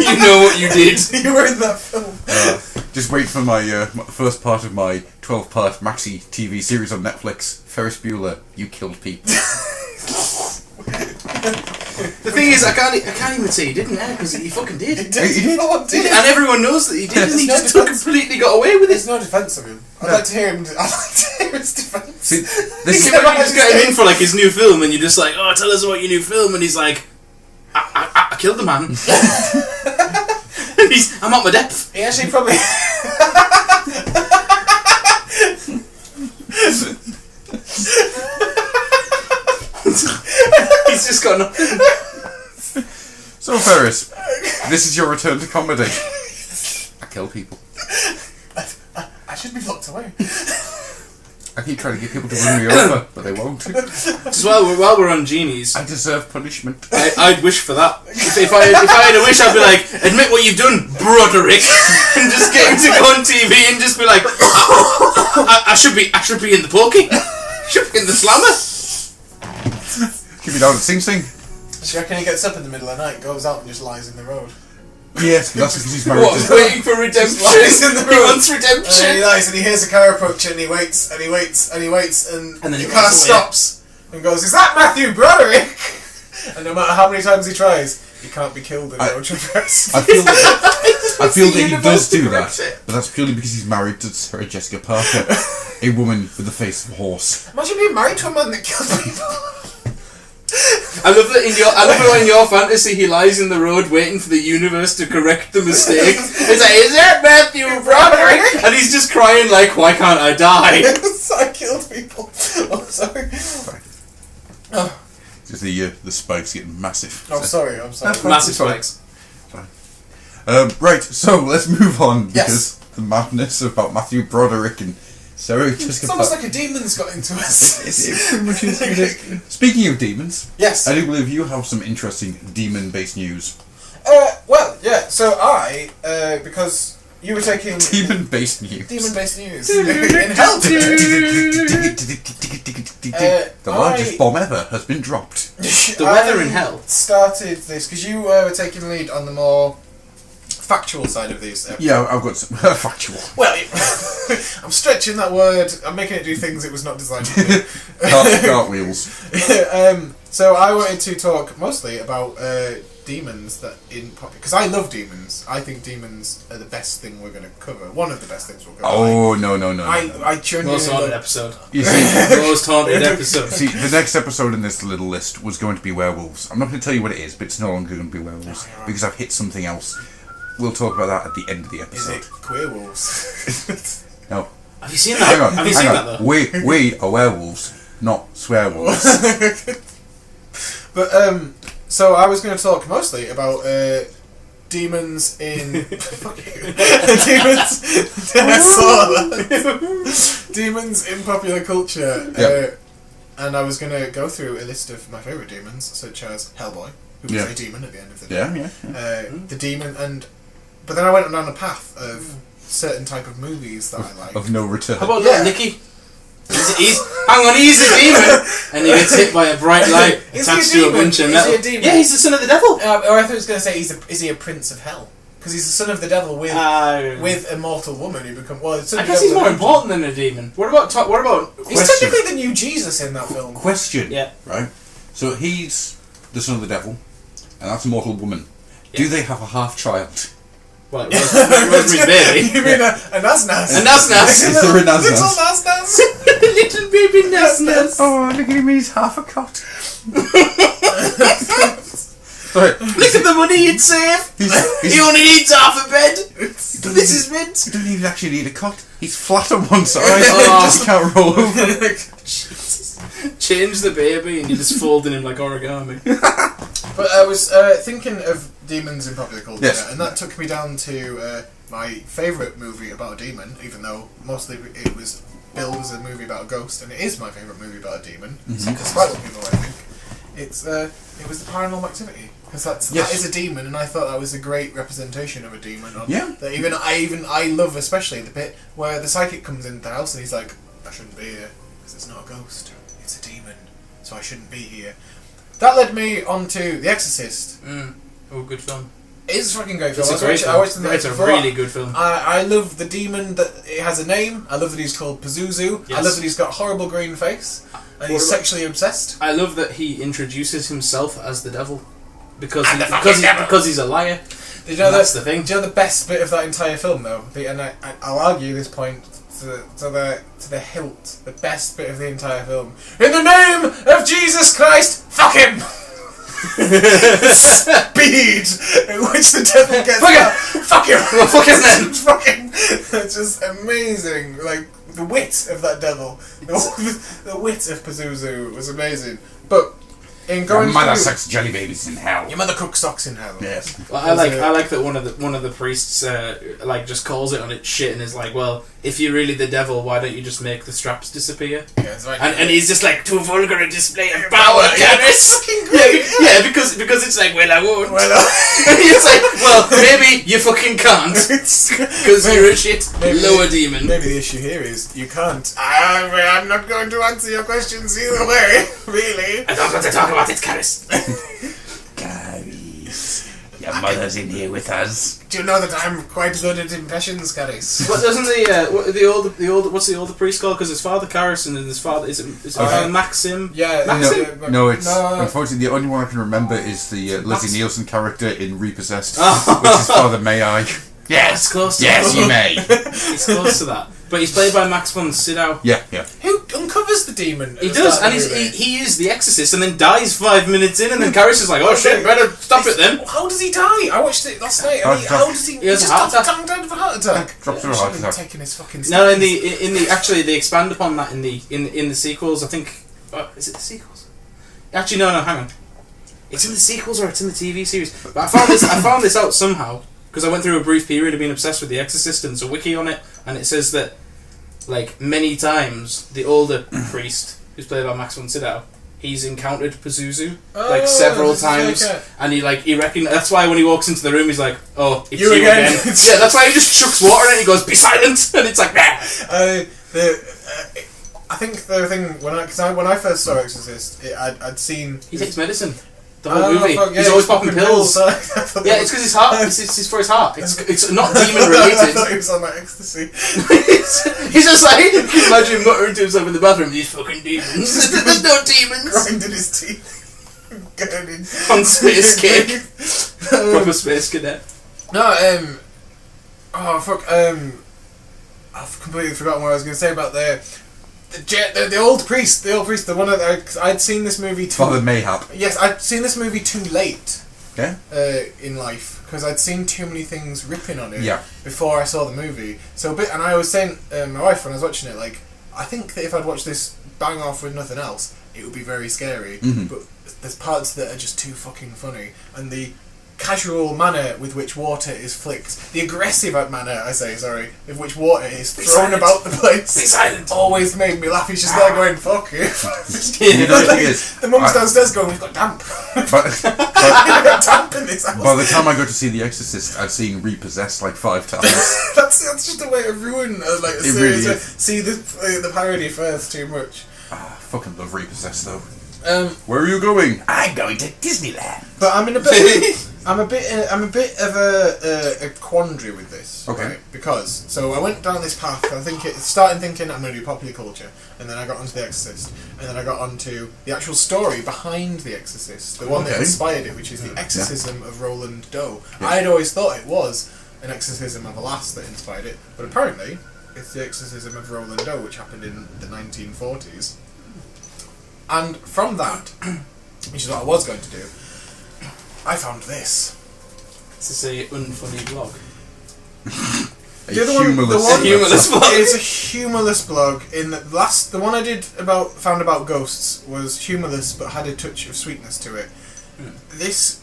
You know what you did. You were in that film. Just wait for my first part of my 12-part maxi TV series on Netflix. Ferris Bueller, you killed people. The thing is, I can't even say he didn't, because he fucking did. He did. And everyone knows that he did, and he just completely got away with it. There's no defence of him. I'd like to hear him. I'd like to hear his defence. See, This is when you just get him in for like his new film, and you're just like, oh, tell us about your new film, and he's like, I killed the man. And I'm at my depth. He actually probably. He's just got nothing. So Ferris, this is your return to comedy. I kill people. I should be locked away. I keep trying to get people to run me over, but they won't. Just while we're on genies, I deserve punishment. I'd wish for that. If I had a wish, I'd be like, admit what you've done, Broderick, and just get him to go on TV and just be like, I should be in the pokey, should be in the slammer. Keep me down at Sing Sing. Do you reckon he gets up in the middle of the night, goes out and just lies in the road? Yes, that's because he's married What, to... waiting for redemption? Lies in the He road. wants redemption. And he lies and he hears a car approaching and he waits and he waits and he waits and then the he car runs away. stops and goes, is that Matthew Broderick? And no matter how many times he tries, he can't be killed in road traverse. I feel that he does do correct that, it. but that's purely because he's married to Sarah Jessica Parker, a woman with the face of a horse. Imagine being married to a man that kills people. I love that in your fantasy he lies in the road waiting for the universe to correct the mistake. It's like, is that Matthew Broderick? And he's just crying like, why can't I die? Yes, I killed people. Oh, sorry. Oh, Just the spikes getting massive. I'm sorry. Massive spikes. Right, so let's move on because Yes. the madness about Matthew Broderick and Sarah Jessica It's almost like a demon's got into us. It pretty much is. It is. Speaking of demons, Yes. I do believe you have some interesting demon-based news. Well, yeah. So because you were taking Demon-based news. demon-based news in health. The largest bomb ever has been dropped. The weather in hell. Started this because you were taking the lead on the more factual side of these. Yeah, I've got some factual. Well, I'm stretching that word. I'm making it do things it was not designed to do. Cartwheels. So I wanted to talk mostly about demons that in because I love demons. I think demons are the best thing we're going to cover. One of the best things we'll cover. Oh, no. I genuinely Most haunted love- episode. You see, Most haunted episode. see, the next episode in this little list was going to be werewolves. I'm not going to tell you what it is, but it's no longer going to be werewolves because I've hit something else. We'll talk about that at the end of the Is episode. it queer wolves? No, Have you seen that? Hang on, Have you hang seen on. that though? We are werewolves, not swearwolves. But so I was going to talk mostly about demons in fuck you. demons. I saw that. Demons in popular culture. Yep. And I was going to go through a list of my favourite demons, such as Hellboy, who was a demon at the end of the day. Yeah. The demon, but then I went down a path of certain type of movies that I like. Of no return. How about little Nicky? He's a demon, and he gets hit by a bright light attached to a bunch of metal. Is he a demon? Yeah, he's the son of the devil. Or I thought he was going to say, is he a prince of hell? Because he's the son of the devil with a mortal woman who become. Well, I guess he's more important than a demon. What about? He's technically the new Jesus in that film. Question. Yeah. Right. So he's the son of the devil, and that's a mortal woman. Yeah. Do they have a half child? Well, Rosemary's Baby. You mean a Nas-Nas? A Nas-Nas. Is there a Nas-Nas? Little Nas-Nas. Little baby Nas-Nas. Oh, look at him, he's half a cot. Sorry. Look at the money you'd save. He only needs half a bed. This is mint. You don't even actually need a cot. He's flat on one side. Oh. Just can't roll over. Jesus. Change the baby and you're just folding him like origami. But I was thinking of demons in popular culture, Yes. and that took me down to my favourite movie about a demon, even though mostly it was billed as a movie about a ghost, and it is my favourite movie about a demon, despite what people might think. It was the Paranormal Activity, because that is a demon, and I thought that was a great representation of a demon. That I love especially the bit where the psychic comes into the house and he's like, I shouldn't be here because it's not a ghost, it's a demon, so I shouldn't be here. That led me on to The Exorcist. Oh, good film. It's a fucking great film. It's a great film. I watched It's a really good film. I love the demon that it has a name. I love that he's called Pazuzu. Yes. I love that he's got a horrible green face. And he's sexually obsessed. I love that he introduces himself as the devil. Because he's a liar. That's the thing. Do you know the best bit of that entire film, though? I'll argue this point to the hilt. The best bit of the entire film. In the name of Jesus Christ, fuck him! Speed in which the devil gets fuck him! Well, fuck him then! Fuck him! It's just amazing. Like, the wit of that devil. The wit of Pazuzu was amazing. But in going Your mother through, sucks jelly babies in hell. your mother cooks socks in hell. Yes. Well, I like that one of the priests just calls it on its shit and is like, well, if you're really the devil, why don't you just make the straps disappear? Yeah, it's right. And he's just like, too vulgar a display of power, Canis. Fucking great. Yeah, because it's like, well, I won't. Well, And he's like, well, maybe you fucking can't, because you're a shit lower demon. Maybe the issue here is you can't. I'm not going to answer your questions either way. Really. I don't want to talk about it, Canis. Guys, your mother's in here with us. Do you know that I'm quite good at impressions, Caris? What doesn't what's the older priest called? Because his father Caris and his father is it Maxim? Yeah. Maxim? No, it's unfortunately the only one I can remember is the Lizzie Nielsen character in Repossessed, Oh. which is Father May I. Yes, close to Yes, that. you may. He's close to that. But he's played by Max von Sydow. Yeah. Who uncovers the demon? He does, and he is the exorcist, and then dies 5 minutes in, and then Caris is like, "Oh shit, better stop it then." How does he die? I watched it last night. How does he? He has a heart attack. Died of a heart attack. Dropped through a heart attack. Taking his fucking. No, in the actually they expand upon that in the sequels. I think is it the sequels? Actually, no, hang on. It's in the sequels or it's in the TV series. But I found this out somehow because I went through a brief period of being obsessed with The Exorcist, and there's a wiki on it, and it says that like many times the older priest, who's played by Max von Sydow, he's encountered Pazuzu like several times, and he reckon that's why when he walks into the room he's like, "Oh, it's you again." Yeah, that's why he just chucks water in it and he goes, "Be silent," and it's like, "Nah." I think the thing when I first saw Exorcist, I'd seen. He takes medicine. The whole movie. He's always popping pills. Yeah, it's because his heart. It's for his heart. It's not demon related. I thought he was on that ecstasy. He's just like, you can imagine muttering to himself in the bathroom, "These fucking demons." There's no demons. Grinding his teeth. On space cake. Proper space cadet. No, oh fuck, I've completely forgotten what I was going to say about the old priest, the one that I'd seen this movie too. Father Mayhap. Yes, I'd seen this movie too late. in life because I'd seen too many things ripping on it Yeah. before I saw the movie. And I was saying my wife when I was watching it, like, I think that if I'd watched this bang off with nothing else, it would be very scary. Mhm. But there's parts that are just too fucking funny, and the casual manner with which water is flicked, the aggressive manner, with which water is thrown about the place, Be silent. always made me laugh. He's just there going, fuck you. You know, the thing is, The mum's downstairs going, we've got damp. but, We've got damp in this house. by the time I go to see The Exorcist, I've seen Repossessed like 5 times. that's just a way to ruin a It series. really is. See the parody first too much. I fucking love Repossessed though. Um, Where are you going? I'm going to Disneyland. But I'm in a bit. I'm a bit of a quandary with this. Okay. Right? Because I went down this path. Starting thinking I'm going to do popular culture, and then I got onto The Exorcist, and then I got onto the actual story behind The Exorcist, the one that Okay. inspired it, which is the exorcism of Roland Doe. Yeah. I'd always thought it was an exorcism of a lass that inspired it, but apparently it's the exorcism of Roland Doe, which happened in the 1940s. And from that, which is what I was going to do, I found this. This is a unfunny blog. A The other one- humorless, the one- Humorless blog. It's a humorless blog. The one I found about ghosts was humorless but had a touch of sweetness to it. This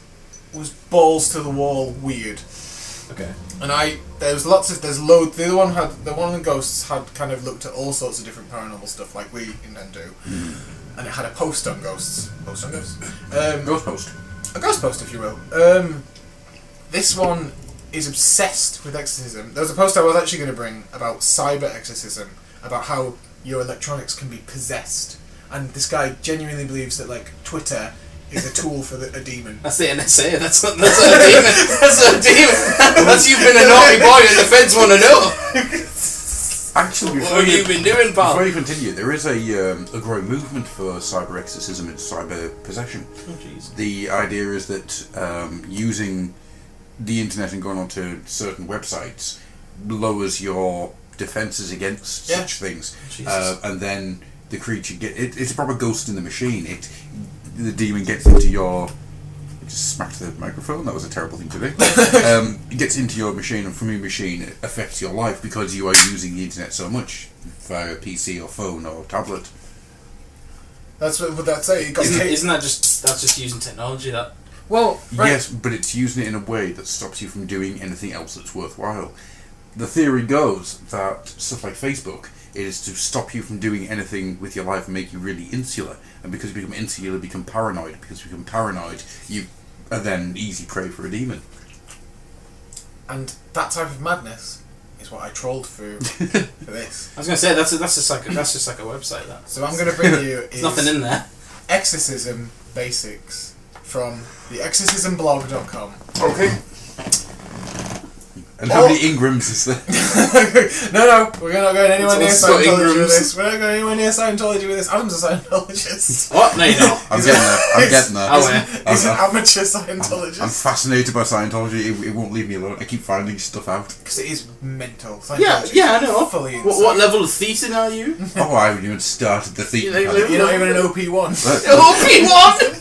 was balls to the wall weird. Okay. And there's loads. The one of the ghosts had kind of looked at all sorts of different paranormal stuff, like we intend to. And it had a post on ghosts. Post on ghosts. Ghost Post. A ghost post, if you will. This one is obsessed with exorcism. There was a post I was actually going to bring about cyber exorcism, about how your electronics can be possessed, and this guy genuinely believes that like Twitter is a tool for a demon. That's the NSA. That's not a demon. That's not a demon. That's you've been a naughty boy, and the feds want to know. Actually, What have you been doing, pal? before you continue, there is a growing movement for cyber exorcism and cyber possession. Oh, jeez. The idea is that using the internet and going onto certain websites lowers your defences against such things, Jesus. and then the creature it's a proper ghost in the machine. The demon gets into your. I just smacked the microphone. That was a terrible thing to do. It gets into your machine, and from your machine, it affects your life because you are using the internet so much via PC or phone or tablet. That's what would that say? Isn't that just using technology? That Well, right. Yes, but it's using it in a way that stops you from doing anything else that's worthwhile. The theory goes that stuff like Facebook is to stop you from doing anything with your life and make you really insular. And because you become insular, you become paranoid. Because you become paranoid, you are then easy prey for a demon. And that type of madness is what I trolled through for this. I was going to say that's just like a website. That So I'm going to bring you there's nothing in there. Exorcism Basics from theexorcismblog.com. Okay. And how many Ingrams is there? No, we're not going anywhere near It's also Scientology with Ingrams. this. We're not going anywhere near Scientology with this. Adam's a Scientologist. What? No, you're not. I'm getting there. Oh, yeah. He's an I'm- amateur Scientologist. I'm fascinated by Scientology. It won't leave me alone. I keep finding stuff out. Because it is mental. Yeah, Scientology yeah, I is know. fully What insane. level of thetan are you? Oh, I haven't even started the theme. You know, You're not even an OP1. OP1.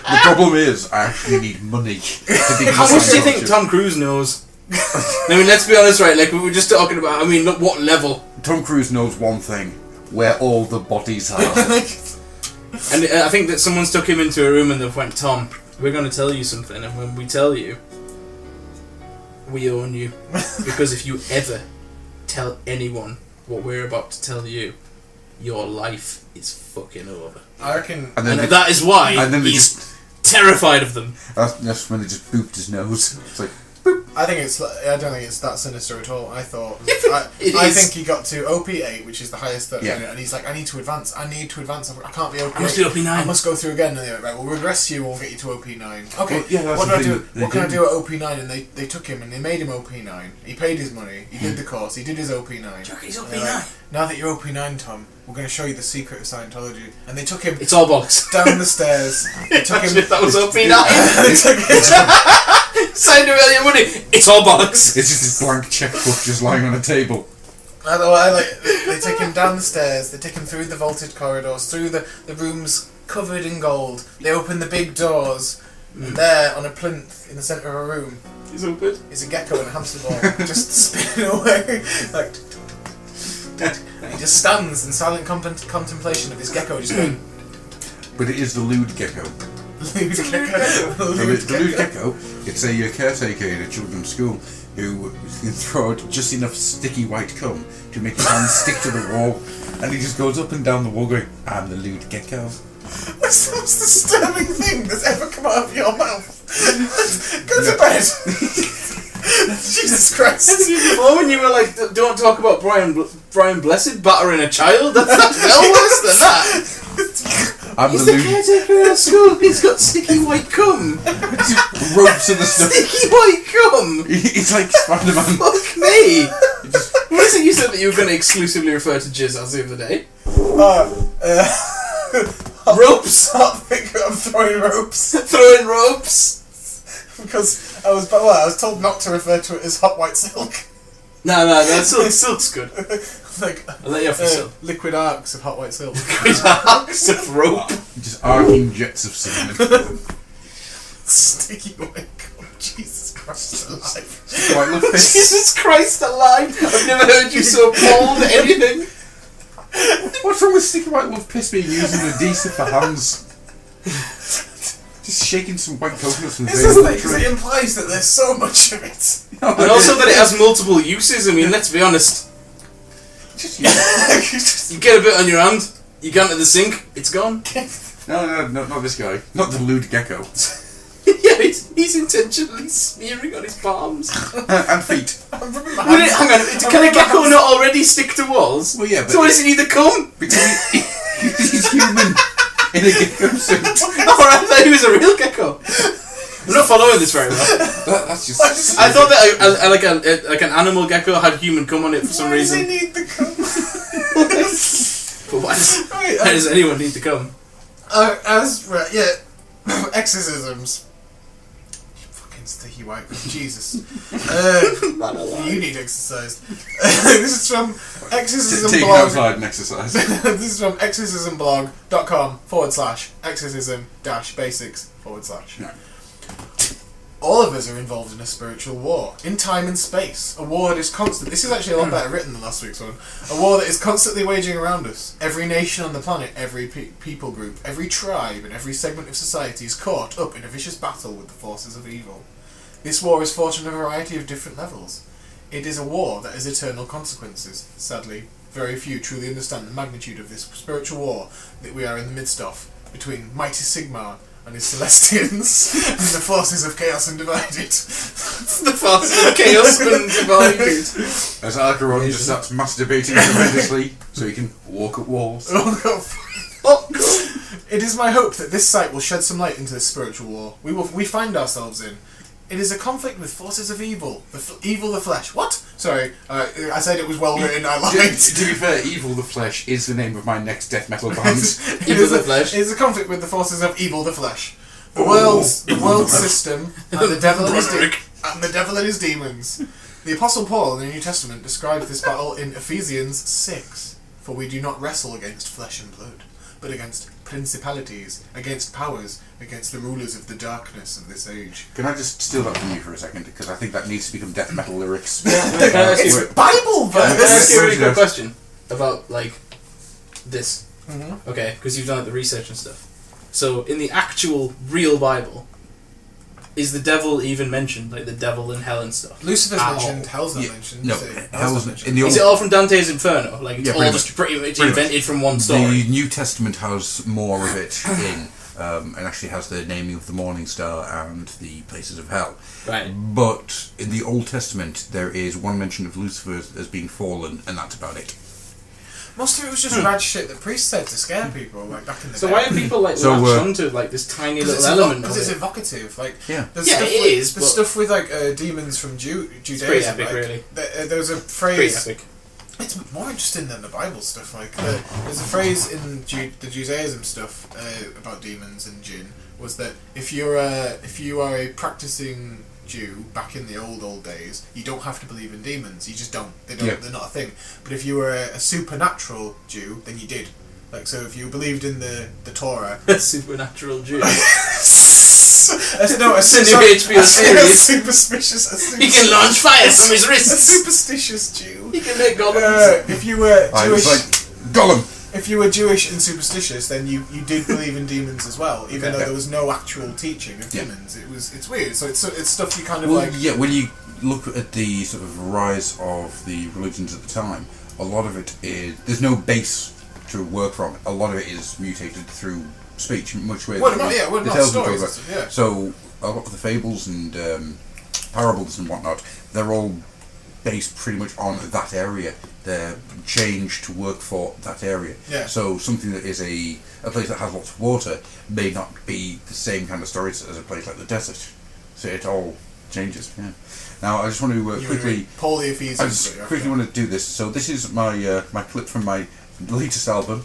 The problem is, I actually need money to be. How much do you think Tom Cruise knows? I mean, let's be honest, right? Like we were just talking about. I mean, look, what level? Tom Cruise knows one thing: where all the bodies are. And I think that someone's took him into a room and they went, Tom, we're going to tell you something, and when we tell you, we own you. Because if you ever tell anyone what we're about to tell you, your life is fucking over. I reckon. And then And that is why and then they he's terrified of them. that's when they just booped his nose. It's like, I don't think it's that sinister at all. I thought. It I is. think he got to OP8, which is the highest that, Yeah. and he's like, I need to advance. I can't be OP8. I must be OP9. I must go through again. And they're like, right, we'll regress you. We'll get you to OP9. Okay. Well, yeah, that's what the do I thing do? that they What can I did. do at OP9? And they took him and they made him OP9. He paid his money. He did the course. He did his OP9. He's And they're OP9. like, now that you're OP9, Tom, we're going to show you the secret of Scientology. And they took him It's all bollocks. down the stairs. They took him. That was OP9. They took him- Signed away your money. It's all bollocks. it's just this blank checkbook just lying on a table. They take him down the stairs, they take him through the vaulted corridors, through the rooms covered in gold. They open the big doors, And there, on a plinth in the centre of a room, He's all good. is a gecko and a hamster ball just spinning away. Like, and he just stands in silent contemplation of this gecko just going. But it is the lewd gecko. Lewd gecko. The lewd gecko, it's a caretaker in a children's school who can throw out just enough sticky white cum to make his hands stick to the wall, and he just goes up and down the wall going, "I'm the lewd gecko." What's the most disturbing thing that's ever come out of your mouth? Go to bed. Jesus Christ. Before when you were like, don't talk about Brian Blessed battering a child, that's well worse than that. I'm He's the the lewd caretaker at school, he's got sticky white cum. ropes and the stuff. Sticky white cum! It's like Spider-Man. Fuck me! What is it you said that you were going to exclusively refer to jizz as the other day? Ropes! I'm throwing ropes. Throwing ropes! Because I was told not to refer to it as hot white silk. No, silk's good. Like, I'll let you off the silk. liquid arcs of hot white silk. Arcs of rope. Just arcing jets of cinnamon. Sticky white cum. Jesus Christ alive. Quite love this. Jesus Christ alive! I've never heard you so bold at anything. What's wrong with sticky white love piss being used in a decent for hands? Just shaking some white coconuts and It's just like, because it implies that there's so much of it. And also that it has multiple uses. I mean, let's be honest. Just use it. You get a bit on your hand, you go into the sink, it's gone. No, not this guy. Not the lewd gecko. Yeah, he's intentionally smearing on his palms. And feet. I'm rubbing Hang on, can a gecko not already stick to walls? Well, yeah, but So why does he need to come? because he's human in a gecko suit. Alright, I thought he was a real gecko. I'm not following this very well. That's just. I thought that like an animal gecko had human cum on it for some Why does reason. he need the cum? But why does anyone need to come? Exorcisms. Fucking sticky white. Jesus. You need exercise. This is from Take Exorcism it Blog. outside and exercise. This is from exorcismblog.com/exorcism-basics/. No. All of us are involved in a spiritual war, in time and space. A war that is constant. This is actually a lot better written than last week's one. A war that is constantly waging around us. Every nation on the planet, every people group, every tribe, and every segment of society is caught up in a vicious battle with the forces of evil. This war is fought on a variety of different levels. It is a war that has eternal consequences. Sadly, very few truly understand the magnitude of this spiritual war that we are in the midst of, between Mighty Sigmar and his Celestians, and the forces of chaos and divided. The forces of chaos and divided. As Alcaron just starts masturbating tremendously so he can walk at walls. It is my hope that this site will shed some light into this spiritual war we find ourselves in. It is a conflict with forces of evil. Evil the flesh. What? Sorry, I said it was well written, I lied. To be fair, Evil the Flesh is the name of my next death metal band. Evil the Flesh. It is a conflict with the forces of evil the flesh. The world system and the devil and his demons. The Apostle Paul in the New Testament describes this battle in Ephesians 6. For we do not wrestle against flesh and blood, but against principalities, against powers, against the rulers of the darkness of this age. Can I just steal that from you for a second? Because I think that needs to become death metal lyrics. It's Bible Can I verse! ask you a really quick question about, like, this? Mm-hmm. Okay, because you've done the research and stuff. So, in the actual, real Bible, is the devil even mentioned? Like, the devil and hell and stuff? Lucifer's At mentioned, all? hell's not Yeah, mentioned. no, is it? hell's not in the old. Is it all from Dante's Inferno? Like, it's Yeah, all pretty just pretty much Pretty invented from one story? The New Testament has more of it in, and actually has the naming of the morning star and the places of hell. Right. But in the Old Testament, there is one mention of Lucifer as being fallen, and that's about it. Most of it was just rad shit that priests said to scare people, like back in the So day. why are people, like, So, latched onto, like, this tiny little element Because of it's it? evocative. Like, Yeah. there's Yeah, stuff it with, is, there's but- stuff with like demons from Judaism. pretty epic, like, really. There was a Pretty phrase. epic. It's more interesting than the Bible stuff. Like there's a phrase in the Judaism stuff about demons and jinn was that if you are a practicing Jew back in the old days, you don't have to believe in demons. You just don't. They're not a thing. But if you were a supernatural Jew, then you did. Like, so if you believed in the Torah, Supernatural Jew. No, a It's a new HBO series. superstitious. He can launch fire from his A wrists. superstitious Jew. He can make golems. If you were I Jewish, was like, Gollum! if you were Jewish and superstitious, then you did believe in demons as well, even though there was no actual teaching of demons. It's weird. So it's stuff you kind of like. Yeah, when you look at the sort of rise of the religions at the time, a lot of it is there's no base to work from. A lot of it is mutated through speech, much way. Word of mouth stories. Yeah. So a lot of the fables and parables and whatnot, they're all based pretty much on that area. They're changed to work for that area. Yeah. So something that is a place that has lots of water may not be the same kind of stories as a place like the desert. So it all changes. Yeah. Now I just want to quickly. Paul the Ephesians. I just quickly want to do this. So this is my my clip from my latest album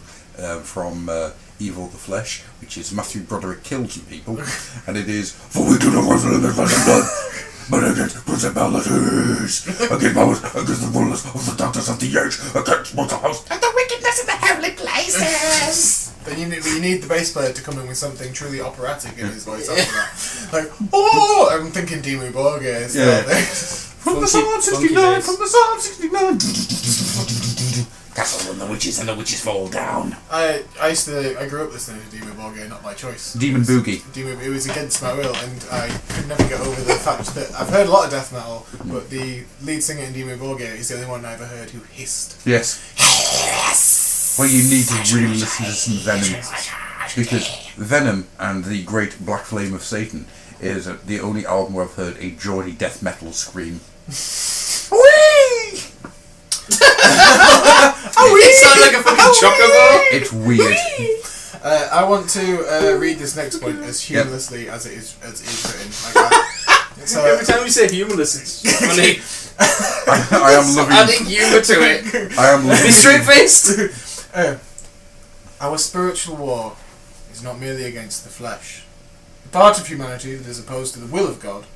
from Evil the Flesh, which is Matthew Broderick killed some people, and it is for we do not wrestle in the flesh and blood, but against principalities, against powers, against the rulers of the darkness of the age, against mortal hosts and the wickedness in the heavenly places. Then you need the bass player to come in with something truly operatic in his voice after that. Like, oh, I'm thinking Dimmu Borgir. Yeah. From the Psalm 69, from the Psalm 69. Castle and the witches fall down. I grew up listening to Dimmu Borgir, not by choice. Demon Boogie. It was against my will, and I could never get over the fact that I've heard a lot of death metal, but the lead singer in Dimmu Borgir is the only one I ever heard who hissed. Yes. Well, you need to really listen to some Venom, because Venom and the Great Black Flame of Satan is the only album where I've heard a Geordie death metal scream. Whee! It sounds like a fucking chocobo. It's weird. I want to read this next point as humorlessly as it is written. Like that. So, Every time you say humorless, it's funny. I am loving. Adding humour to it. I am loving. Be straight faced. Our spiritual war is not merely against the flesh, the part of humanity that is opposed to the will of God,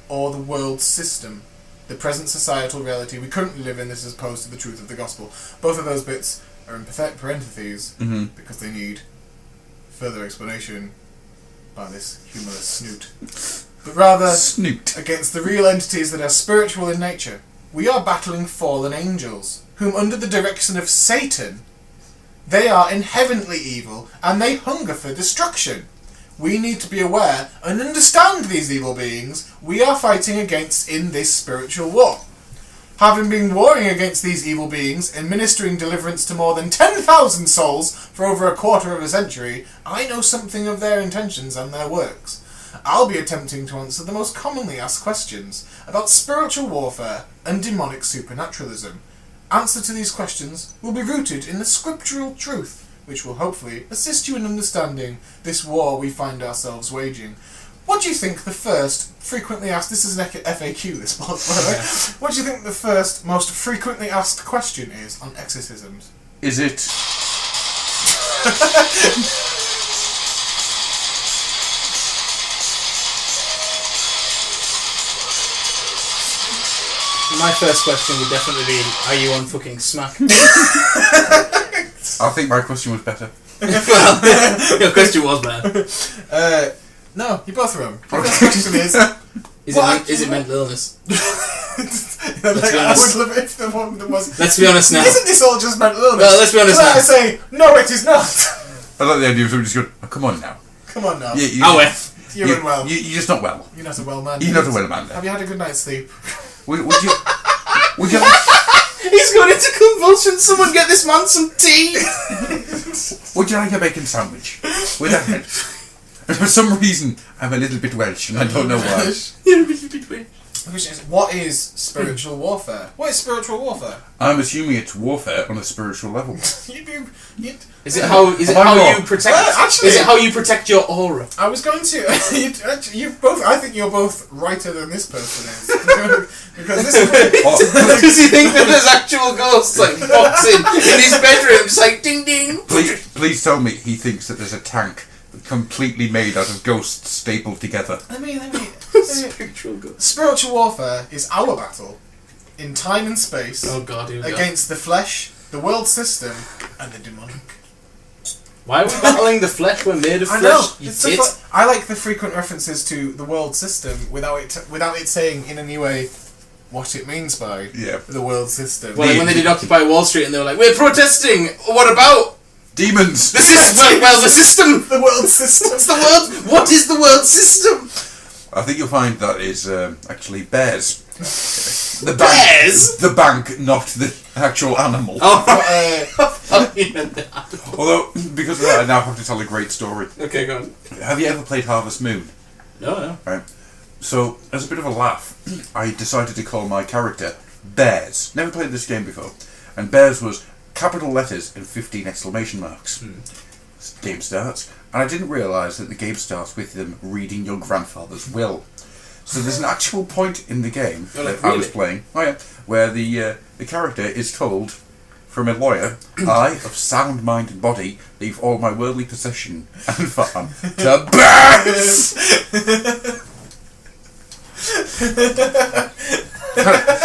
or the world system, the present societal reality we currently live in that is opposed to the truth of the gospel. Both of those bits are in parentheses because they need further explanation by this humorless snoot. But rather, Snoot. against the real entities that are spiritual in nature, we are battling fallen angels, whom under the direction of Satan, they are inherently evil and they hunger for destruction. We need to be aware and understand these evil beings we are fighting against in this spiritual war. Having been warring against these evil beings and ministering deliverance to more than 10,000 souls for over a quarter of a century, I know something of their intentions and their works. I'll be attempting to answer the most commonly asked questions about spiritual warfare and demonic supernaturalism. Answer to these questions will be rooted in the scriptural truth, which will hopefully assist you in understanding this war we find ourselves waging. What do you think the first frequently asked... This is an FAQ, this part, by the way. What do you think the first most frequently asked question is on exorcisms? Is it... My first question would definitely be, are you on fucking smack? I think my question was better. Well, your question was bad. No, you're both wrong. The first question is... Is it mental illness? I would love it if the one that was... Let's be honest now. Isn't this all just mental illness? Well, let's be honest Can now. I say, no, it is not. I like the idea of somebody just going, oh, come on now. Come on now. You're unwell. You're just not well. You're not a well man. You're not a well man. Have you had a good night's sleep? Would you... Would you like... He's going into convulsions. Someone get this man some tea. Would you like a bacon sandwich? With a head? For some reason, I'm a little bit Welsh, and I don't know why. You're a little bit weird. What is spiritual warfare? What is spiritual warfare? I'm assuming it's warfare on a spiritual level. Is it how you protect? Actually, is it how you protect your aura? I was going to. You both. I think you're both righter than this person is. Because this is. Does he think that there's actual ghosts like boxing in his bedroom, just like ding ding? Please tell me he thinks that there's a tank completely made out of ghosts stapled together. Let me. Spiritual Spiritual warfare is our battle in time and space against the flesh, the world system, and the demonic. Why are we battling the flesh? We're made of I flesh. know. You It's tit. I like the frequent references to the world system without it saying in any way what it means by the world system. Well, like when they did Occupy Wall Street and they were like, we're protesting! What about? Demons! The system! Well, the system! The world system. What's the world? What is the world system? I think you'll find that is actually bears. The Bears? The bank, not the actual animal. Oh, Although, because of that, I now have to tell a great story. okay, go on. Have you ever played Harvest Moon? No. Right. So, as a bit of a laugh, I decided to call my character Bears. Never played this game before. And Bears was capital letters and 15 exclamation marks. Game starts, and I didn't realise that the game starts with them reading your grandfather's will. So there's an actual point in the game that I was playing, where the character is told from a lawyer, I, of sound mind and body, leave all my worldly possession and farm to Bears!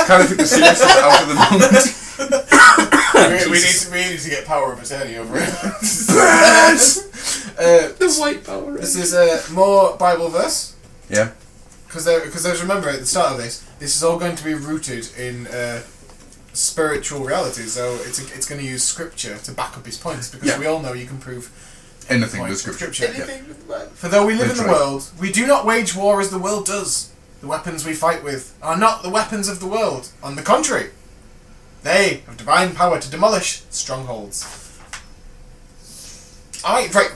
kind of took the seriousness out of the moment. we need to get power of attorney over it. The white power. This is more Bible verse. Yeah. Because remember at the start of this is all going to be rooted in spiritual reality. So it's going to use scripture to back up his points because we all know you can prove anything with scripture. Anything with the Bible. For though we live in the world, we do not wage war as the world does. The weapons we fight with are not the weapons of the world. On the contrary, they have divine power to demolish strongholds.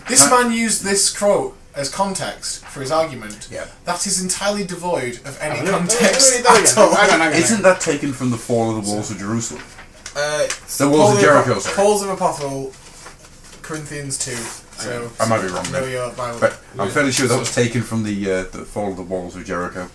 This man used this quote as context for his argument. Yeah. That is entirely devoid of any context Hang at all. on. Isn't that taken from the fall of the walls of Jerusalem? The walls of Jericho, sorry. Paul's of Apostle, Corinthians 2. So I might be wrong know there. your Bible. But I'm fairly sure that was taken from the fall of the walls of Jericho.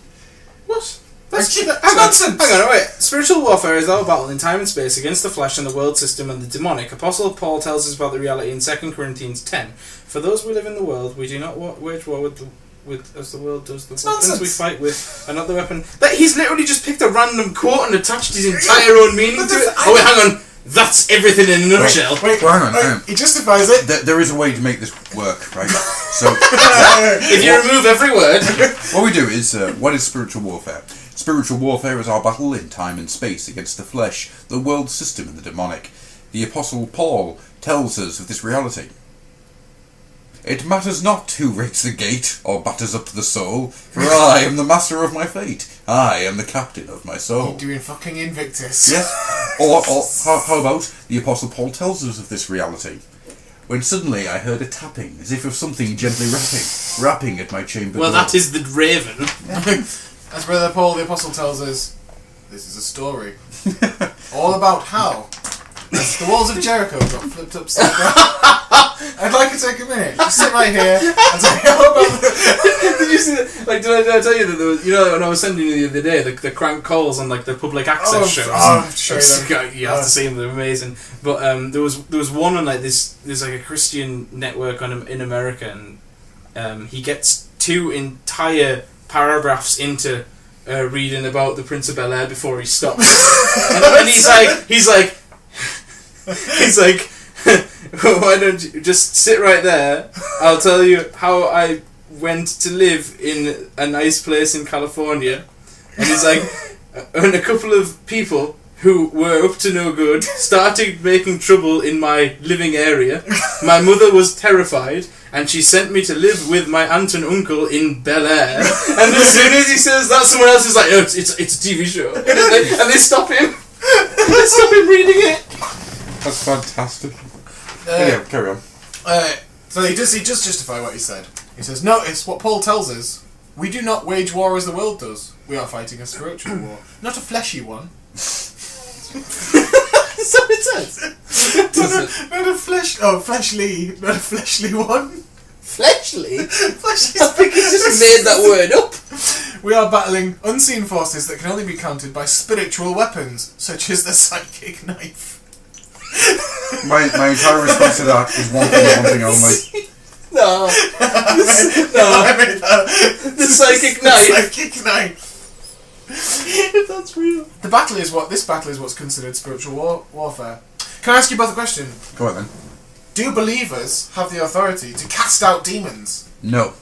What? That's nonsense! Hang on, wait. Spiritual warfare is our battle in time and space against the flesh and the world system and the demonic. Apostle Paul tells us about the reality in 2 Corinthians 10. For those we live in the world, we do not wage war with as the world does. The weapons we fight with are not the weapon. He's literally just picked a random quote and attached his entire own meaning to it. Oh wait, hang on. That's everything in a nutshell. Wait, hang on. He justifies it. There is a way to make this work, right? So, if you remove every word. What we do is, what is spiritual warfare? Spiritual warfare is our battle in time and space against the flesh, the world system, and the demonic. The Apostle Paul tells us of this reality. It matters not who rates the gate or batters up the soul, for I am the master of my fate. I am the captain of my soul. You're doing fucking Invictus. Yes. Or how about the Apostle Paul tells us of this reality? When suddenly I heard a tapping, as if of something gently rapping at my chamber door. Well, that is the raven. As Brother Paul the Apostle tells us, this is a story. All about how the walls of Jericho got flipped upside down. I'd like to take a minute. Just sit right here and tell you all about Did you see that? Like, did I tell you that there was, when I was sending you the other day, the crank calls on like the public access shows. You have to see them; they're amazing. But there was one on like there's like a Christian network in America, and he gets 2 entire paragraphs into reading about the Prince of Bel-Air before he stops, and he's like. Why don't you just sit right there? I'll tell you how I went to live in a nice place in California. And he's like, and a couple of people who were up to no good started making trouble in my living area. My mother was terrified, and she sent me to live with my aunt and uncle in Bel Air. And as soon as he says that, someone else is like, "Oh, it's a TV show," and they stop him. They stop him reading it. That's fantastic. Yeah, carry on. So he does justify what he said. He says, notice what Paul tells us. We do not wage war as the world does. We are fighting a spiritual war, not a fleshy one. That's what it says. Not a fleshly, not a fleshly one. Fleshly? Fleshly. I think he just made that word up. We are battling unseen forces that can only be countered by spiritual weapons, such as the psychic knife. My entire response to that is one thing only. No. I made that. The psychic knife. The psychic knife. That's real. This battle is what's considered spiritual warfare. Can I ask you both a question? Go on then. Do believers have the authority to cast out demons? No.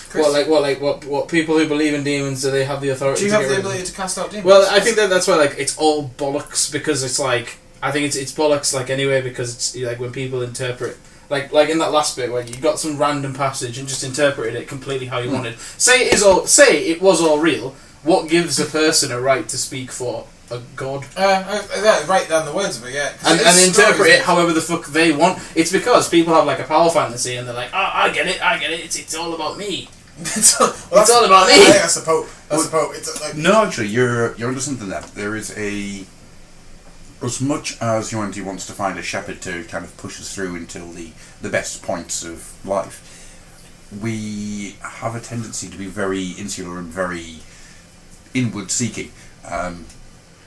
Chris? What people who believe in demons, do they have the authority Do you to have get the rid of ability them? to cast out demons? Well, I think that's why like it's all bollocks, because it's like I think it's bollocks like anyway, because it's like when people interpret like in that last bit where you got some random passage and just interpreted it completely how you wanted. Say it was all real. What gives a person a right to speak for a god? Write down the words of it, yeah. And interpret it however the fuck they want. It's because people have like a power fantasy and they're like, oh, I get it, it's all about me. It's all about me. I think that's a Pope. That's a Pope. It's like... No, actually, you're onto something there. There is as much as humanity wants to find a shepherd to kind of push us through until the best points of life, we have a tendency to be very insular and very inward-seeking. And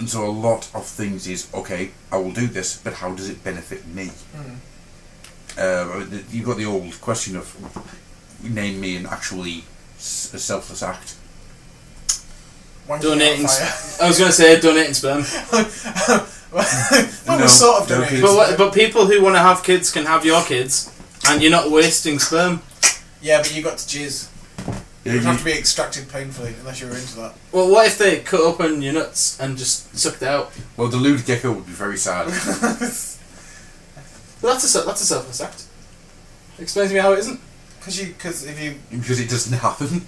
so a lot of things is, okay, I will do this, but how does it benefit me? You've got the old question of, name me an actually a selfless act. Donating. I was going to say donating sperm. Well, we're sort of donating sperm. But people who want to have kids can have your kids, and you're not wasting sperm. Yeah, but you got to jizz. Yeah, It would have to be extracted painfully, unless you were into that. Well, what if they cut open your nuts and just sucked it out? Well, the lewd gecko would be very sad. Well, that's a selfless act. Explain to me how it isn't. Because Because it doesn't happen.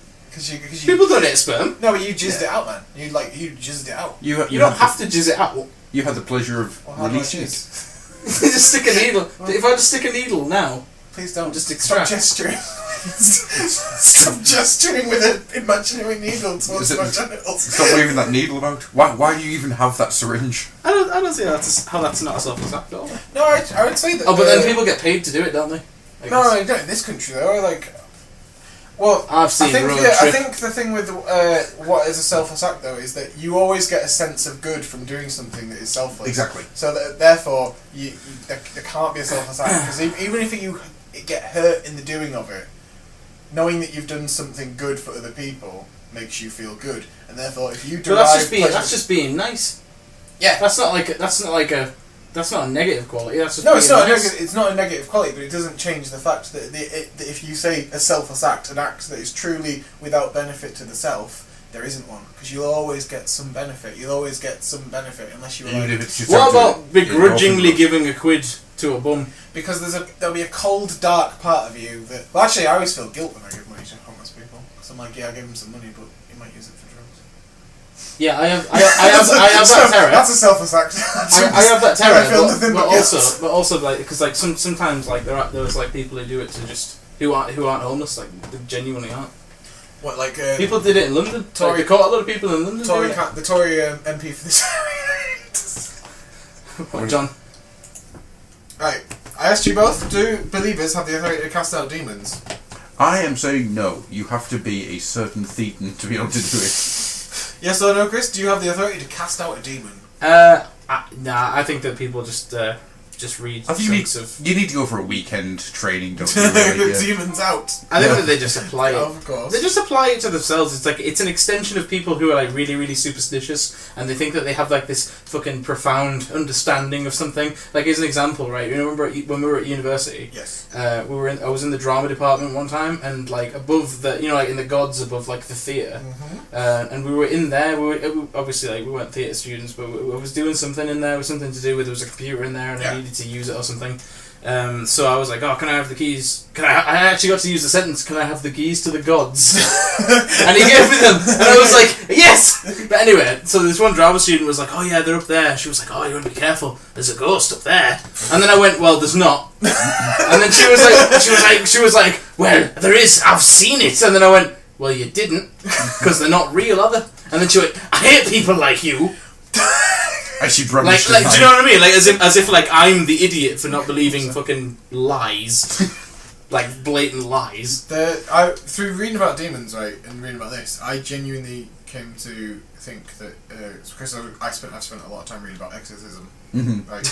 People donate sperm. No, but you jizzed it out, man. You jizzed it out. You don't have to jizz it out. You had the pleasure of Well, how do I releasing it. jizz? Just stick a needle. If I just stick a needle now, Please don't. Just Stop extract. gesturing. Stop gesturing with an imaginary needle towards my genitals. Stop waving that needle about. Why do you even have that syringe? I don't see how that's not a selfless act at all. No, I would say that. Oh, but then people get paid to do it, don't they? I No, guess. I don't in this country though. Like, well, I've seen I think road I trip. think the thing with what is a selfless act though is that you always get a sense of good from doing something that is selfless. Exactly. So that, therefore, there can't be a selfless act because even if you get hurt in the doing of it, knowing that you've done something good for other people makes you feel good, and therefore, if you But derive that's just being nice. Yeah. That's not a negative quality. That's just No, being it's not. nice. It's not a negative quality, but it doesn't change the fact that, that if you say a selfless act, an act that is truly without benefit to the self, there isn't one because you'll always get some benefit. You'll always get some benefit unless you. Even if it's just What out to- about begrudgingly it giving a quid to a bum? Because there'll be a cold, dark part of you that. Well, actually, I always feel guilt when I give money to homeless people because I'm like, yeah, I gave him some money, but he might use it for drugs. Yeah, I have that terror. That's a selfless act. I have that terror, I feel nothing but guilt. but also like because like sometimes like there's like people who do it to just who aren't homeless, like they genuinely aren't. What, like People did it in London. Tory- They caught a lot of people in London. the doing Tory MP for this area. What, John? Right, I asked you both, do believers have the authority to cast out demons? I am saying no. You have to be a certain thetan to be able to do it. Yes or no, Chris? Do you have the authority to cast out a demon? Nah, I think that people just read I think chunks of. you need to go for a weekend training, don't you? Really? Yeah. Demons out. I think Yeah. that they just apply it. Of course. They just apply it to themselves. It's like it's an extension of people who are like really, really superstitious, and they think that they have like this fucking profound understanding of something. Like as an example, right? You remember when we were at university? Yes. I was in the drama department one time, and like above the, like in the gods above like the theatre, and we were in there. Obviously like we weren't theatre students, but I was doing something in there with something to do with there was a computer in there, and I needed to use it or something. So I was like, oh, can I have the keys? I actually got to use the sentence, can I have the keys to the gods? And he gave me them, and I was like, yes! But anyway, so this one drama student was like, oh yeah, they're up there. She was like, oh, you want to be careful, there's a ghost up there. And then I went, well, there's not. And then she was like, well, there is, I've seen it. And then I went, well, you didn't, because they're not real, are they? And then she went, I hate people like you. I should run Like, do you know what I mean? Like, as if like I'm the idiot for not believing fucking lies, like blatant lies. Through reading about demons, right, and reading about this, I genuinely came to think that because I've spent a lot of time reading about exorcism. Mm-hmm. Like,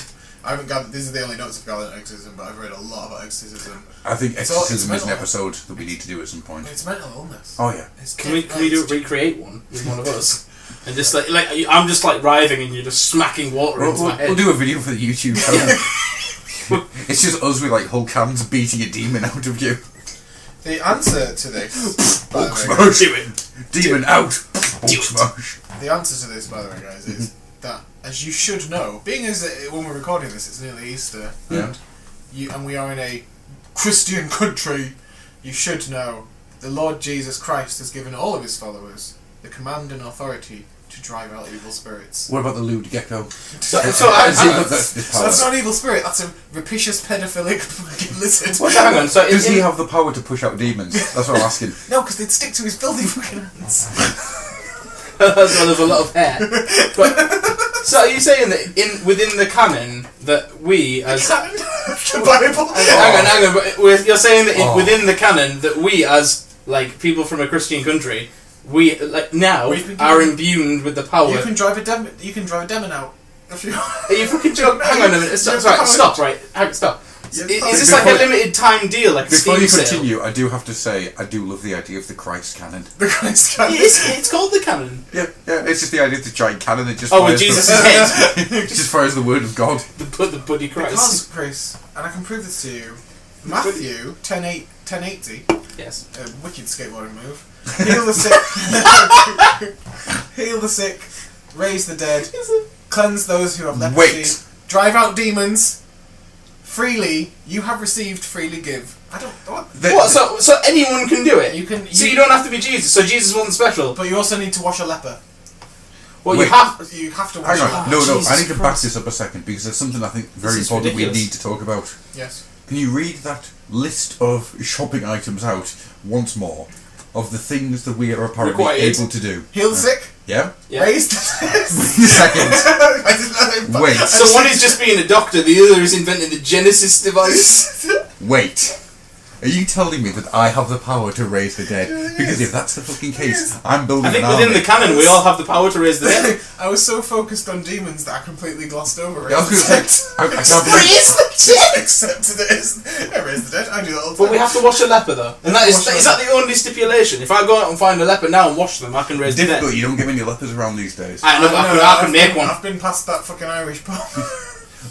I haven't gathered. These are the only notes I've gathered on exorcism, but I've read a lot about exorcism. I think exorcism is an mental. episode that we need to do at some point. It's mental illness. Oh yeah. Can we recreate one with one of us? And just like I'm just like writhing and you're just smacking water into my head. We'll do a video for the YouTube channel. It's just us with like Hulk hands beating a demon out of you. The answer to this, by Hulk the way, smash. Demon out. Hulk smash. the answer to this, by the way, guys, is that, as you should know, being as when we're recording this, it's nearly Easter, Yeah. and we are in a Christian country, you should know the Lord Jesus Christ has given all of his followers the command and authority to drive out evil spirits. What about the lewd gecko? So That's not an evil spirit, that's a rapacious pedophilic fucking lizard. Well, hang on. So Does he have the power to push out demons? That's what I'm asking. No, because they'd stick to his filthy fucking hands. as well as a lot of hair. But, so are you saying that within the canon that we as the Bible? hang on, but you're saying that within the canon that we as like people from a Christian country, we like now are imbued with the power. You can drive a demon. You can drive a demon out. If you Are you fucking joking? Hang on a minute. Stop. Stop. Is this Before- like a limited time deal? Like a Before Steam you sale? continue, I do have to say, I do love the idea of the Christ cannon. the Christ canon. It's called the canon. Yeah, it's just the idea of the giant cannon that just Oh, with fires Jesus' the, head. it just fires the word of God. The buddy Christ. Because, Chris, and I can prove this to you, Matthew 1080, Yes. a wicked skateboarding move. Heal the sick, raise the dead, cleanse those who have leprosy, Wait. drive out demons. Freely, you have received, freely give. I don't. What? What? So anyone can do it. You can. So you don't have to be Jesus. So Jesus wasn't special. But you also need to wash a leper. Well, Wait. you have. You have to wash Hang a on, leper. no, Jesus I need to back Christ. this up a second because there's something I think very This is important we ridiculous. need to talk about. Yes. Can you read that list of shopping items out once more? Of the things that we are apparently Required. able to do. Heal the sick, Yeah? Yeah. raise the Second. I didn't know. Wait. So one is just being a doctor. The other is inventing the Genesis device. Wait. Are you telling me that I have the power to raise the dead? Because if that's the fucking case, I'm building I think an within army. the canon we all have the power to raise the dead. I was so focused on demons that I completely glossed over it. Yeah, I was going to say, I can't believe... Except it is. I raise the dead. I do that all the time. But we have to wash a leper though, and that is Wash a is that the only stipulation? If I go out and find a leper now and wash them, I can raise the Difficult, dead. you don't get many lepers around these days. I know, but I can make one. I've been past that fucking Irish pub.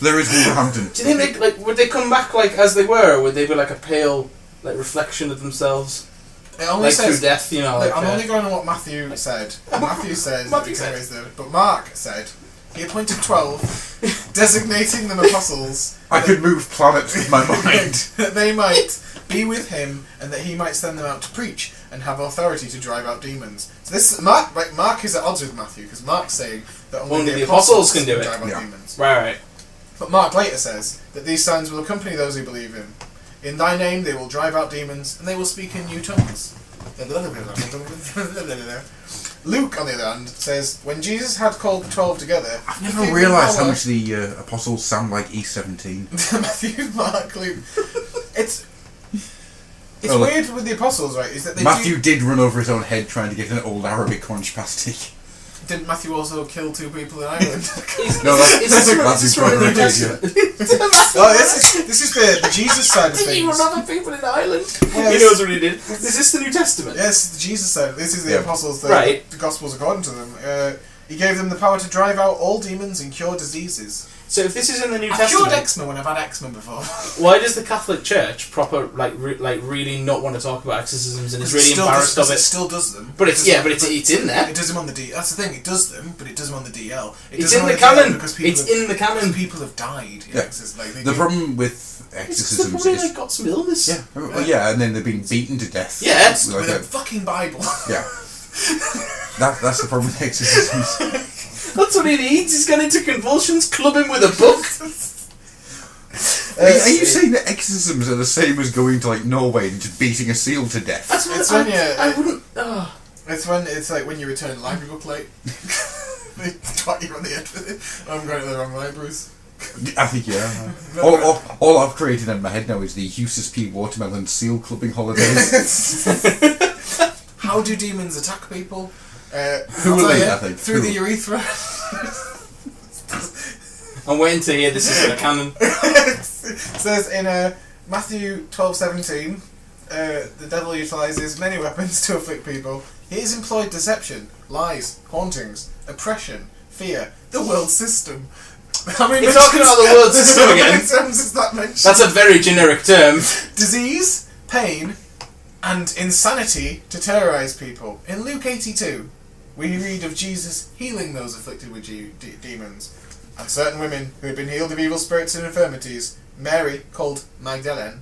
There is Wolverhampton. Do you think would they come back like as they were, or would they be like a pale like reflection of themselves, It only like says. through death? You know, Look, like, I'm only going on what Matthew said. Matthew says Matthew that he said. raised the. But Mark said he appointed 12, designating them apostles. I could move planets with my mind. That they might be with him, and that he might send them out to preach and have authority to drive out demons. So this Mark is at odds with Matthew because Mark's saying that only the apostles can do it. drive out Yeah. demons. right. But Mark later says that these signs will accompany those who believe him. In thy name they will drive out demons, and they will speak in new tongues. Luke, on the other hand, says when Jesus had called the 12 together, I've never realised how much the apostles sound like E17. Matthew, Mark, Luke. It's Oh, look. weird with the apostles, right? Is that they Matthew did run over his own head trying to get an old Arabic conch pasty. didn't Matthew also kill 2 people in Ireland? No, Is this Matthew's from the brother New did, Testament? Oh, this is the Jesus side of Did he things. run over people in Ireland? Yes. He knows what he did. Is this the New Testament? Yes, the Jesus side. This is the Yeah. apostles, Right. the Gospels according to them. He gave them the power to drive out all demons and cure diseases. So if this is in the New I've cured Testament, eczema when I've had eczema before. why does the Catholic Church proper really not want to talk about exorcisms and is really embarrassed of It it? still does them. But it's in there. It does them on the D. That's the thing. It does them, but it does them on the DL. It It's does them in on the DL canon. because people It's have, in the canon. People have died. In Yeah. exorcism. Like, they The do- problem with It's 'cause they've exorcisms probably is... like got some illness. Yeah, well, yeah, and then they've been beaten to death. Yeah. Like with a that. fucking Bible. Yeah. That's the problem with exorcisms. That's what he needs. He's got into convulsions. Club him with a book. Are you saying that exorcisms are the same as going to like Norway and just beating a seal to death? That's what It's I, when I wouldn't. Oh. It's like when you return a library book late. They twat you on the head with it. I'm going to the wrong libraries. I think, yeah. All I've created in my head now is the Eustace P. Watermelon seal clubbing holidays. How do demons attack people? Who I'll will tell they, you, I think? through Who? the urethra. I'm waiting to hear this is in the canon. It says in Matthew 12:17, the devil utilises many weapons to afflict people. He has employed deception, lies, hauntings, oppression, fear, the world system, I mean, You're talking about the world system again. Is that mentioned? That's a very generic term. Disease, pain, and insanity to terrorise people. In Luke 82, we read of Jesus healing those afflicted with demons, and certain women who had been healed of evil spirits and infirmities, Mary, called Magdalene,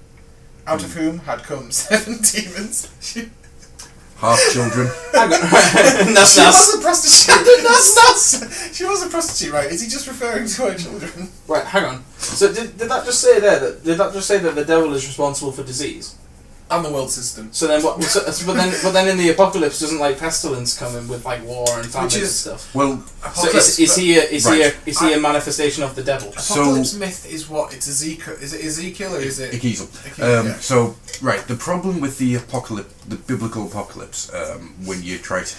out of whom had come 7 demons. Half children. She was a prostitute. She was a prostitute, right? Is he just referring to her children? Right, hang on. So did that just say there that the devil is responsible for disease? And the world system. So then what? But then in the apocalypse, doesn't like pestilence come in with like war and famine and stuff? Well, So is he a manifestation of the devil? Apocalypse myth is what? It's Ezekiel. Is it Ezekiel or is it Ezekiel? Yeah. So, right, the problem with the apocalypse, the biblical apocalypse, when you try to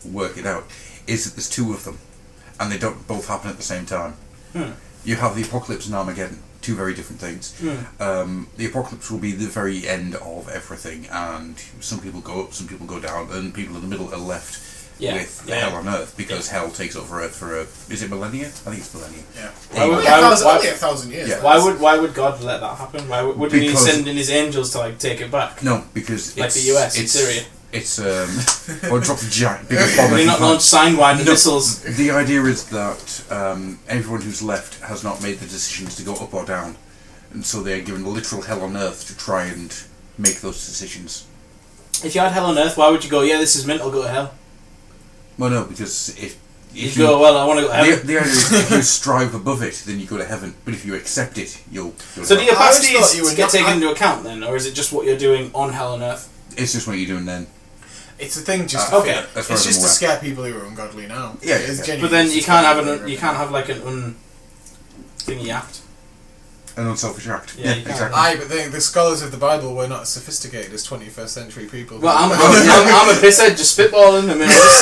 work it out, is that there's 2 of them, and they don't both happen at the same time. You have the apocalypse and Armageddon, 2 very different things. The apocalypse will be the very end of everything, and some people go up, some people go down, and people in the middle are left with hell on earth, because hell takes over Earth for is it millennia? I think it's millennia. Yeah. Only 1,000 years. Yeah. Why would God let that happen? Wouldn't he Because- send in his angels to like take it back? No, because Like it's, the US and it's, Syria. It's or drop the giant bigger bomb. Would he not launch Signwinder missiles? The idea is that everyone who's left has not made the decisions to go up or down, and so they're given literal hell on earth to try and make those decisions. If you had hell on earth, why would you go? Yeah, this is meant. I'll go to hell. Well, no, because if You go, well, I want to go to heaven. the idea is if you strive above it, then you go to heaven. But if you accept it, you'll go to So do hell. your I always past thought deeds you were get not- taken into account then, or is it just what you're doing on hell on earth? It's just what you're doing then. It's a thing just Okay. to As far it's as just I'm to aware. scare people who are ungodly now. Yeah, It's yeah. genuinely But then just you to can't scare have people who are have like an thingy act. An unselfish act. Yeah, you can't. exactly. Aye, but the scholars of the Bible were not as sophisticated as 21st century people. Well, I'm a pisshead, just spitballing. I mean, I'm just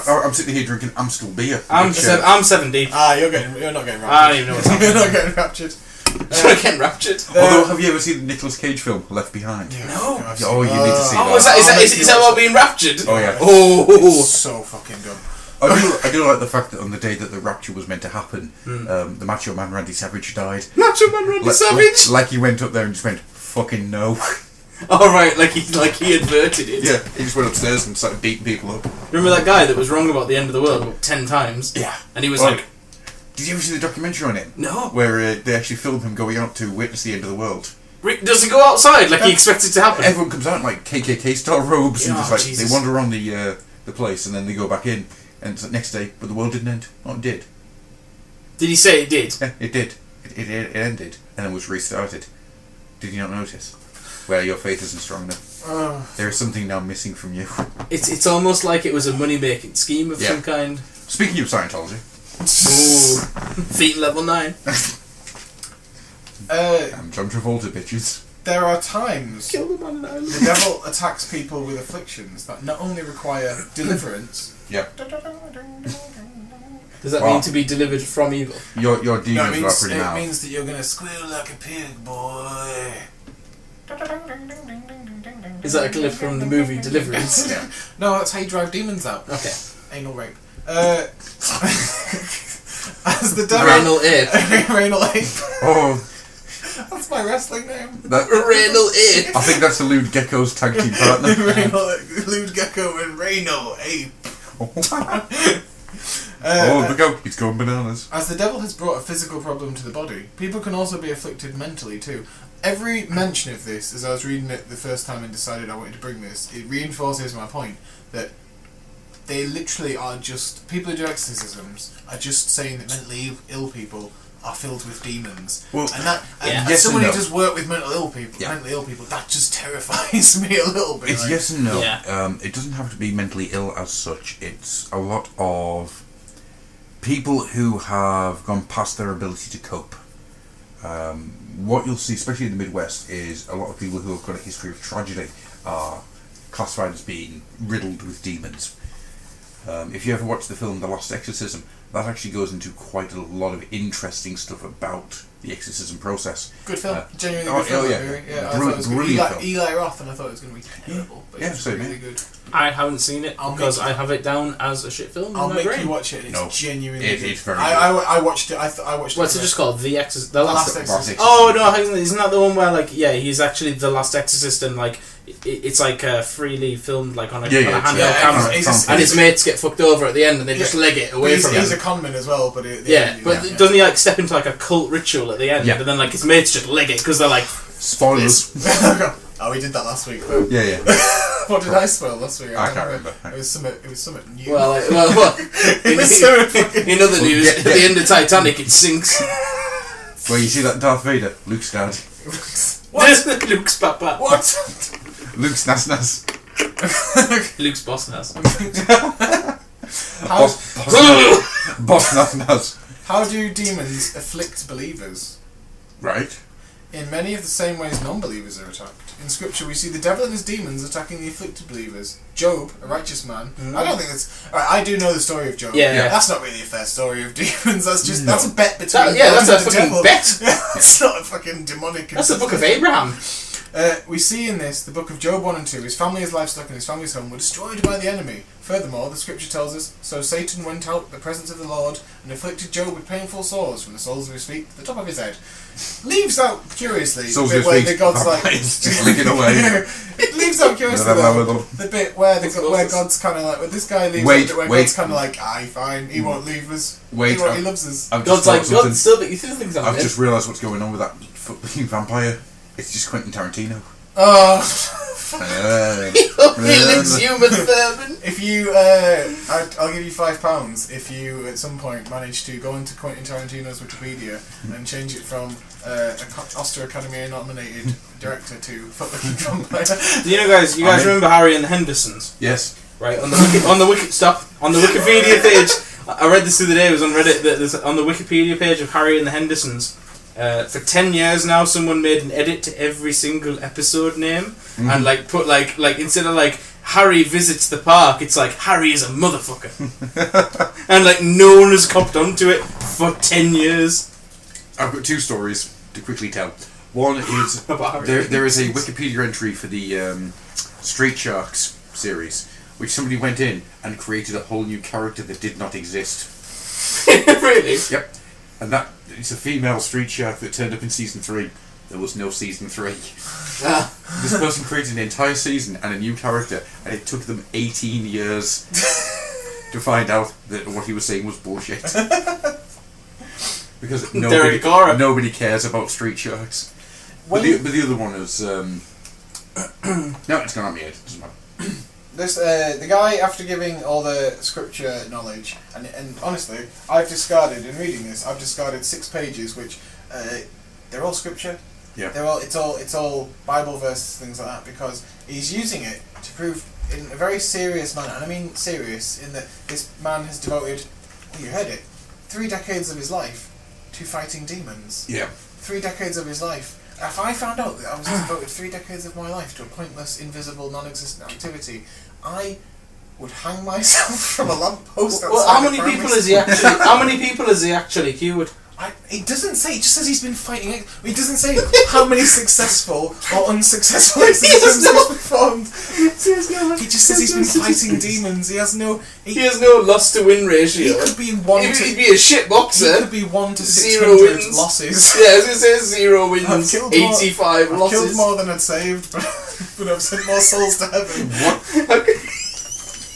saying. I'm sitting here drinking Amstel beer. I'm which, 7 deep. you're not getting raptured. I don't even know what's happening. You're not getting raptured. I'm getting raptured. Although, have you ever seen the Nicolas Cage film Left Behind? No. Oh, you need to see Oh, that. is that about being raptured? Oh yeah. Oh. So fucking dumb. I do like the fact that on the day that the rapture was meant to happen, the Macho Man Randy Savage died. Macho Man Randy Savage. Like he went up there and just went, fucking no. Oh right, like he adverted it. Yeah, he just went upstairs and started beating people up. Remember that guy that was wrong about the end of the world about 10 times? Yeah. And he was Well, like, did you ever see the documentary on it? no. Where they actually filmed him going out to witness the end of the world. Does he go outside like he expects it to happen? Everyone comes out in like KKK style robes and Oh, just like Jesus. they wander around the place and then they go back in and it's the next day, but the world didn't end. Oh, it did. Did he say it did? Yeah, it did. It ended and then was restarted. Did you not notice? Well, your faith isn't strong enough. There is something now missing from you. It's almost like it was a money making scheme of Yeah. some kind. Speaking of Scientology, Ooh. Feet level 9. I'm John Travolta, bitches. There are times Kill them on an island. the devil attacks people with afflictions that not only require deliverance. Yep. Does that Wow. mean to be delivered from evil? Your No, demons it are pretty means, it mouth. means that you're gonna squeal like a pig, boy. Is that a clip from the movie Deliverance? Yeah. No, that's how you drive demons out. Okay. Anal rape. As the devil. Renal ape. Renal ape. Oh, That's my wrestling name. Renal ape. I think that's the Lewd Gecko's tag team partner. Lewd Gecko and Reno ape. Oh, look out, he's going bananas. As the devil has brought a physical problem to the body, people can also be afflicted mentally too. Every mention of this, as I was reading it the first time and decided I wanted to bring this, it reinforces my point that they literally are just, people who do exorcisms are just saying that mentally ill people are filled with demons. Well, and that, and yeah. as Yes someone and who no. does work with mentally ill people, that just terrifies me a little bit. It's like, yes and no. Yeah. It doesn't have to be mentally ill as such. It's a lot of people who have gone past their ability to cope. What you'll see, especially in the Midwest, is a lot of people who have got a history of tragedy are classified as being riddled with demons. If you ever watch the film The Lost Exorcism, that actually goes into quite a lot of interesting stuff about the exorcism process. Good film. Genuinely oh, good film. oh, yeah. I thought it was good. Brilliant film. Eli Roth, and I thought it was going to be terrible. But Yeah, it was same, really yeah. good. I haven't seen it because I have it down as a shit film. I'll in my make brain. you watch it. And it's genuinely good. It's very I watched it. I watched it. What's it just called? The Exorcist. The Last Exorcist. Oh no, isn't that the one where like he's actually the Last Exorcist and like it's like freely filmed like on a handheld camera, and his mates get fucked over at the end and they just leg it away from him. He's a conman as well, but doesn't he like step into like a cult ritual at the end? Yeah. And then like his mates just leg it because they're like spoilers. Oh, we did that last week. Though. Yeah. What did I spoil last week? I can't remember. It was something new. Well, in other news, at the end of Titanic, it sinks. Well, you see that Darth Vader, Luke's dad. What? Luke's papa. What? Luke's nas. Luke's boss nas. Boss nas. How do demons afflict believers? Right. In many of the same ways non-believers are attacked. In Scripture, we see the devil and his demons attacking the afflicted believers. Job, a righteous man. I don't think that's... I do know the story of Job. Yeah. That's not really a fair story of demons. That's just... That's a bet between... that's a God and the fucking devil. bet. It's not a fucking demonic... That's the Book of Abraham. We see in this, the book of Job 1 and 2, his family, his livestock, and his family's home were destroyed by the enemy. Furthermore, the scripture tells us, so Satan went out of the presence of the Lord and afflicted Job with painful sores from the soles of his feet to the top of his head. Leaves out, curiously, the bit where the God's like... just licking away. It leaves out, curiously, though, the bit where God's kind of like... Well, this guy leaves out the bit where God's kind of like, aye, fine, he won't leave us. He loves us. God's like, God still thinks I've just realised what's going on with that fucking vampire. It's just Quentin Tarantino. Oh... He lives Uma Thurman. If you, I'll give you £5 if you at some point manage to go into Quentin Tarantino's Wikipedia and change it from Oscar Academy nominated director to foot-looking vampire. Do you guys remember Harry and the Hendersons? Yes. Right on the Wikipedia page. I read this the other day. It was on Reddit. That there's on the Wikipedia page of Harry and the Hendersons. For 10 years now, someone made an edit to every single episode name and like put like instead of like Harry visits the park, it's like Harry is a motherfucker, and like no one has copped onto it for 10 years. I've got two stories to quickly tell. One is there is a Wikipedia entry for the Street Sharks series, which somebody went in and created a whole new character that did not exist. Really? Yep. And that it's a female street shark that turned up in season 3. There was no season 3. This person created an entire season and a new character, and it took them 18 years to find out that what he was saying was bullshit. Because nobody cares about street sharks. But the other one is no, it's gone on my head. Doesn't matter. This the guy, after giving all the scripture knowledge, and honestly, I've discarded in reading this. I've discarded 6 pages, which they're all scripture. Yeah. It's all Bible verses, things like that, because he's using it to prove in a very serious manner, and I mean serious, in that this man has devoted, well, you heard it, 3 decades of his life to fighting demons. Yeah. 3 decades of his life. If I found out that I was devoted 3 decades of my life to a pointless, invisible, non-existent activity, I would hang myself from a lamppost. Well, how many people has he actually cured? It doesn't say. It just says he's been fighting it. It doesn't say how many successful or unsuccessful exorcisms he's performed. He just says he's been fighting demons. He has no loss to win ratio. He could be one. He'd be a shit boxer. He could be 1 to 0 600 wins. losses. Yeah, I was gonna say 0 wins, 85 losses. I've killed more than I'd saved, but I've sent more souls to heaven. What?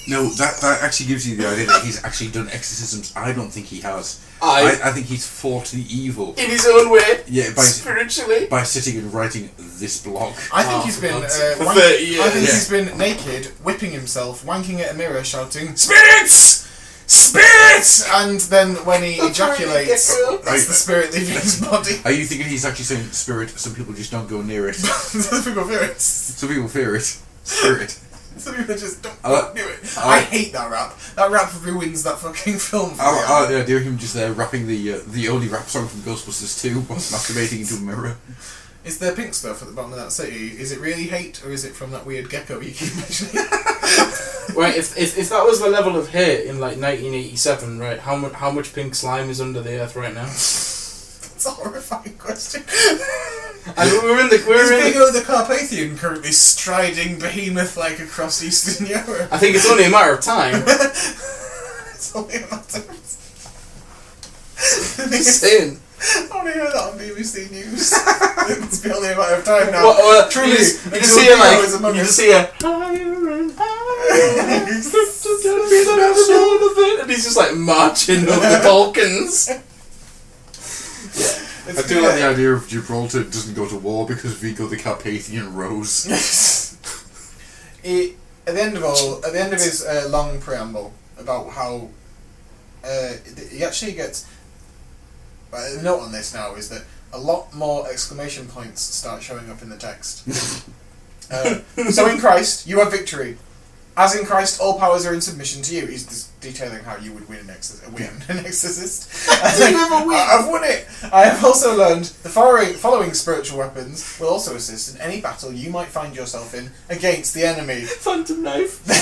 No, that actually gives you the idea that he's actually done exorcisms. I don't think he has. I think he's fought the evil in his own way. Yeah, spiritually, by sitting and writing this blog. I think he's been for 30 years. I think he's been naked, whipping himself, wanking at a mirror, shouting "Spirits! Spirits!" And then when he ejaculates, that's the spirit leaving his body. Are you thinking he's actually saying spirit? Some people just don't go near it. Some people fear it. Some people fear it. Spirit. Some people just don't do it. I hate that rap. That rap ruins that fucking film for me. I do him just there rapping the only rap song from Ghostbusters 2 whilst masturbating into a mirror. Is there pink stuff at the bottom of that city? Is it really hate, or is it from that weird gecko you keep mentioning? Right, if that was the level of hate in like 1987, right? How much pink slime is under the earth right now? It's a horrifying question. And Is Vigo the Carpathian currently striding behemoth-like across Eastern Europe? I think it's only a matter of time. It's only a matter of time. Just saying. I want to hear that on BBC News. It's only a matter of time now. Truly, you just hear you just hear higher and higher. And he's just like marching over the Balkans. I do like the idea of Gibraltar doesn't go to war because Vigo the Carpathian rose. At the end of his long preamble about how he actually gets. The note on this now is that a lot more exclamation points start showing up in the text. So in Christ, you have victory. As in Christ, all powers are in submission to you. He's detailing how you would win an exorcist. I've won it. I have also learned the following spiritual weapons will also assist in any battle you might find yourself in against the enemy. Phantom knife. The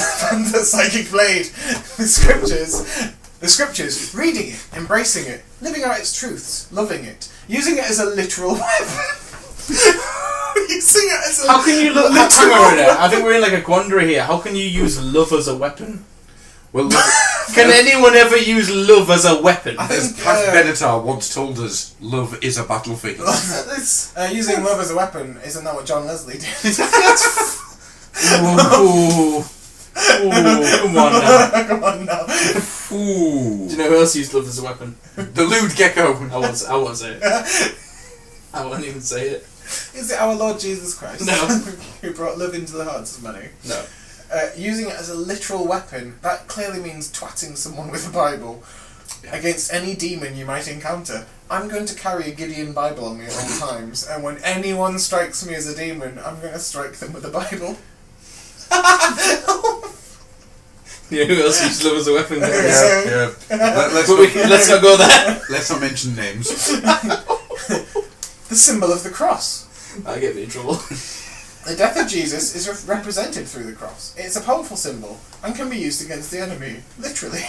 psychic blade. The scriptures, reading it, embracing it, living out its truths, loving it, using it as a literal weapon. Using it as a How can you look? Hang on a minute. I think we're in like a quandary here. How can you use love as a weapon? Well, can anyone ever use love as a weapon? I think Pat Benatar once told us, "Love is a battlefield." Using love as a weapon, isn't that what John Leslie did? Ooh, come on now. Come on now. Ooh. Do you know who else used love as a weapon? The lewd gecko. I won't say it. I won't even say it. Is it our Lord Jesus Christ? No. Who brought love into the hearts of many? No. Using it as a literal weapon, that clearly means twatting someone with a Bible against any demon you might encounter. I'm going to carry a Gideon Bible on me at all times, and when anyone strikes me as a demon, I'm going to strike them with a Bible. Yeah, who else used love as a weapon? Yeah. Let's not go there. Let's not mention names. The symbol of the cross. That'll get me in trouble. The death of Jesus is represented through the cross. It's a powerful symbol and can be used against the enemy, literally.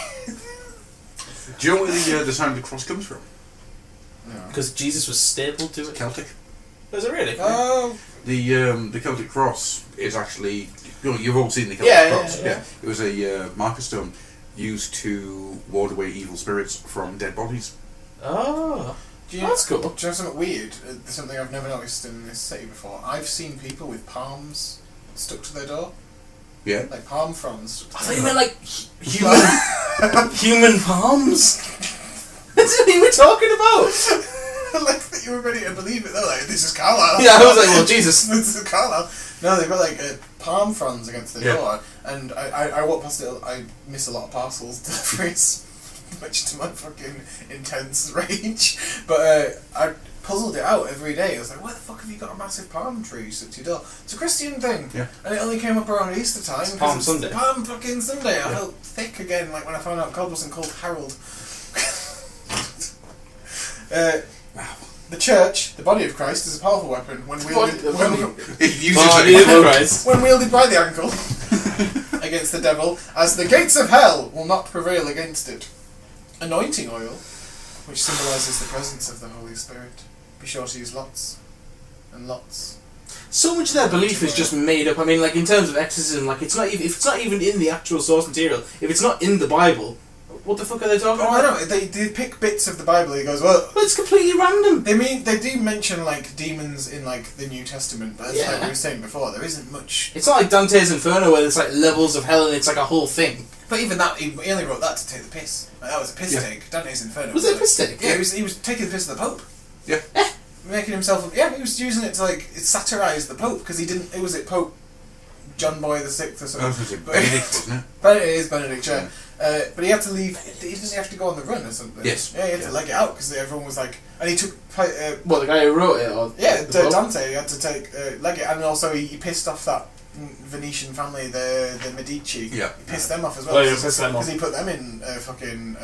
Do you know where the sign of the cross comes from? No. Because Jesus was stapled to it. Celtic. Was it really? Oh. The Celtic cross is actually, you've all seen the Celtic cross. Yeah. It was a marker stone used to ward away evil spirits from dead bodies. Oh. That's cool. Do you know something weird? Something I've never noticed in this city before. I've seen people with palms stuck to their door. Yeah. Like palm fronds stuck to I their thought you door. meant like human palms. That's what you were talking about. Like that you were ready to believe it though, like this is Carlisle. Yeah, I was like, well, Jesus. This is Carlisle. No, they've got like palm fronds against the door, and I walk past it. I miss a lot of parcels deliveries, much to my fucking intense rage. But I puzzled it out every day. I was like, why the fuck have you got a massive palm tree stuck to your door? It's a Christian thing. Yeah. And it only came up around Easter time. It's Palm Sunday. Palm fucking Sunday. I felt thick again, like when I found out God wasn't called Harold. The church, the body of Christ, is a powerful weapon when wielded by the ankle against the devil, as the gates of hell will not prevail against it. Anointing oil, which symbolises the presence of the Holy Spirit. Be sure to use lots and lots. So much of their belief is just made up. I mean, like in terms of exorcism, like it's not even if it's not even in the actual source material. If it's not in the Bible, what the fuck are they talking about? I know. They pick bits of the Bible. He goes, well, it's completely random. They do mention like demons in like the New Testament, but like we were saying before, there isn't much. It's not like Dante's Inferno where there's like levels of hell and it's like a whole thing. But even that, he only wrote that to take the piss. Like, that was a piss take. Dante's Inferno. Was it a piss take? Yeah, he was taking the piss of the Pope. Yeah. Making himself. Yeah, he was using it to like satirise the Pope because he didn't. It was Pope John Boy the Sixth or something. Benedict, wasn't it? But it is Benedict, yeah. But he had to leave. He didn't have to go on the run or something. Yes. Yeah, he had to leg it out because everyone was like, and he took. What, the guy who wrote it? Or Dante. He had to take leg it, and also he pissed off that Venetian family, the Medici. Yeah. He pissed them off as well. Because he put them in fucking.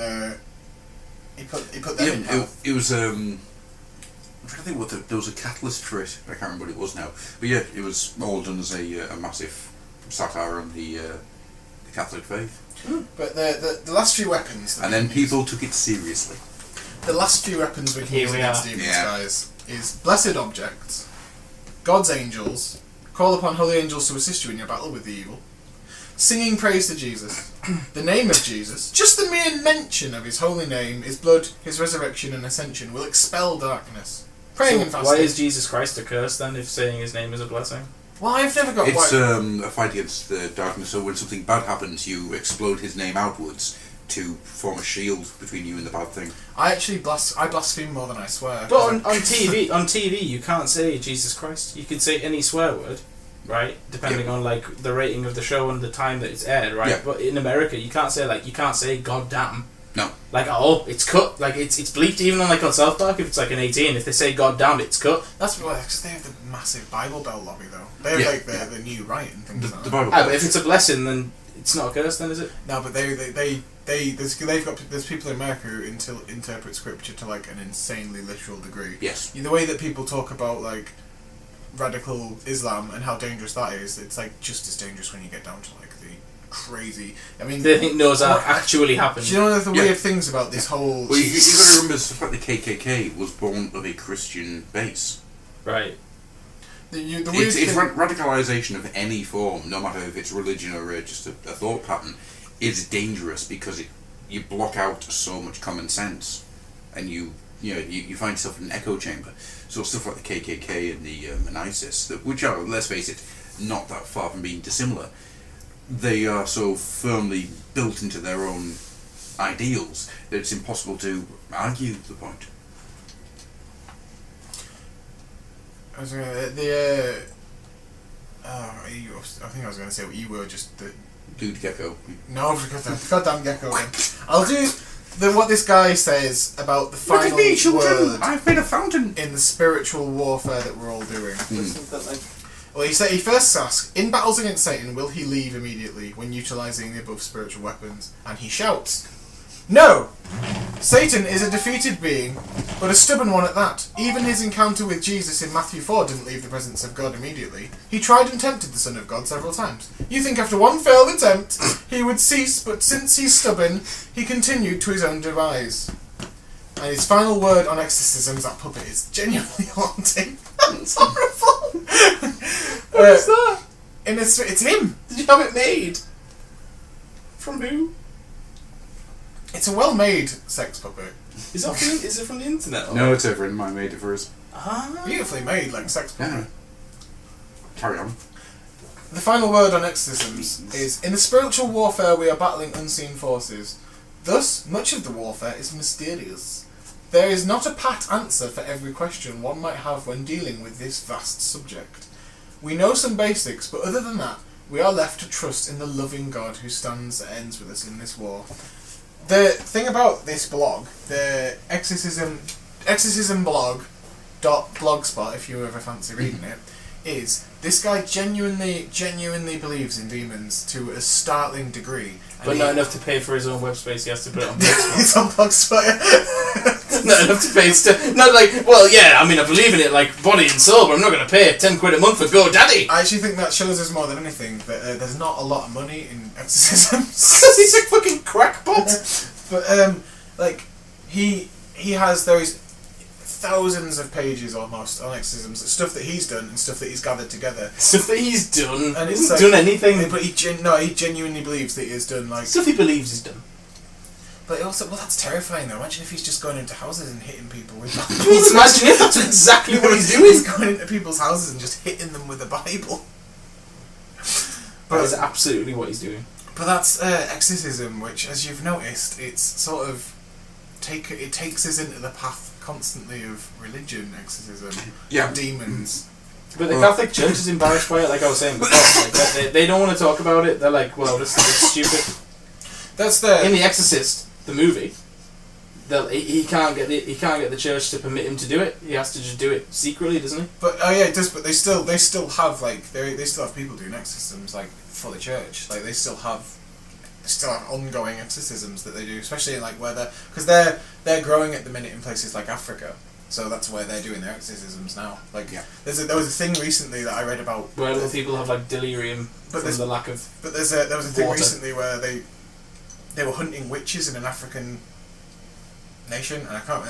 He put them in hell. It was. I'm trying to think there was a catalyst for it. I can't remember what it was now. But yeah, it was all done as a massive satire on the the Catholic faith. But the last few weapons... And then people took it seriously. The last few weapons we can use against demons, guys, is blessed objects, God's angels, call upon holy angels to assist you in your battle with the evil, singing praise to Jesus, the name of Jesus, just the mere mention of his holy name, his blood, his resurrection and ascension will expel darkness. Praying and fasting. Why is Jesus Christ a curse then, if saying his name is a blessing? Well, I've never got... It's a fight against the darkness, so when something bad happens, you explode his name outwards to form a shield between you and the bad thing. I actually blaspheme more than I swear. But on TV, you can't say Jesus Christ. You can say any swear word, right? Depending on like the rating of the show and the time that it's aired, right? Yeah. But in America, you can't say goddamn. No. Like at all. It's cut. Like it's bleeped even on South Park if it's like an 18. If they say goddamn, it's cut. That's because they have the massive Bible Belt lobby though. They have the new right and things like that. Bible But if it's a blessing, then it's not a curse, then is it? No, but there's people in America who interpret scripture to like an insanely literal degree. Yes. The way that people talk about like radical Islam and how dangerous that is, it's like just as dangerous when you get down to like the crazy. I mean, they think Noah's Ark actually happened. Do you know the weird things about this whole? Well, you got to remember the fact the KKK was born of a Christian base. Right. It's radicalisation of any form, no matter if it's religion or just a thought pattern, is dangerous because you block out so much common sense, and you find yourself in an echo chamber. So stuff like the KKK and the and ISIS, which are, let's face it, not that far from being dissimilar, they are so firmly built into their own ideals that it's impossible to argue the point. I was gonna I think I was gonna say what you were just the Dude gecko. No, goddamn gecko. I'll do what this guy says about the final Look at me, children! word I've made a fountain in the spiritual warfare that we're all doing. Well, he first asks, in battles against Satan, will he leave immediately when utilising the above spiritual weapons? And he shouts, no! Satan is a defeated being, but a stubborn one at that. Even his encounter with Jesus in Matthew 4 didn't leave the presence of God immediately. He tried and tempted the Son of God several times. You think after one failed attempt, he would cease, but since he's stubborn, he continued to his own demise. And his final word on exorcisms, that puppet, is genuinely haunting. That's horrible. What is that? It's him. Did you have it made? From who? It's a well-made sex puppet. Is it from the internet? Or? No, it's over in my made it for us. Ah. Beautifully made, like sex puppet. Yeah. Carry on. The final word on exorcisms is, in the spiritual warfare we are battling unseen forces. Thus, much of the warfare is mysterious. There is not a pat answer for every question one might have when dealing with this vast subject. We know some basics, but other than that, we are left to trust in the loving God who stands and ends with us in this war. The thing about this blog, the exorcismblog.blogspot, if you ever fancy reading it, is this guy genuinely believes in demons to a startling degree. But not enough to pay for his own web space, he has to put it on Blogspot. It's on Blogspot. Not enough to pay not like, well, yeah, I mean, I believe in it like body and soul, but I'm not going to pay £10 a month for GoDaddy. I actually think that shows us more than anything that there's not a lot of money in exorcisms. Because he's a fucking crackpot. But he has those thousands of pages almost on exorcisms, stuff that he's done and stuff that he's gathered together. Stuff that he's done. And He it's hasn't done anything. But he genuinely believes that he has done like Stuff he believes he's done. But also, well, that's terrifying though. Imagine if he's just going into houses and hitting people with Can you imagine if that's exactly what he's doing? He's going into people's houses and just hitting them with a Bible. That is absolutely what he's doing. But that's exorcism, which, as you've noticed, it's sort of it takes us into the path constantly of religion, exorcism, Yeah. demons. But the Catholic Church is embarrassed by it, like I was saying before. Like, they don't want to talk about it. They're like, well, this is stupid. That's the In The Exorcist, the movie, he can't get the church to permit him to do it. He has to just do it secretly, doesn't he? But yeah, it does. But they still have like they still have people doing exorcisms like for the church. Like they still have ongoing exorcisms that they do, especially like where because they're growing at the minute in places like Africa, So that's where they're doing their exorcisms now. Like, Yeah. there was a thing recently that I read about Where other people have like delirium from the lack of. But there was a thing water. recently where they were hunting witches in an African nation, and I can't.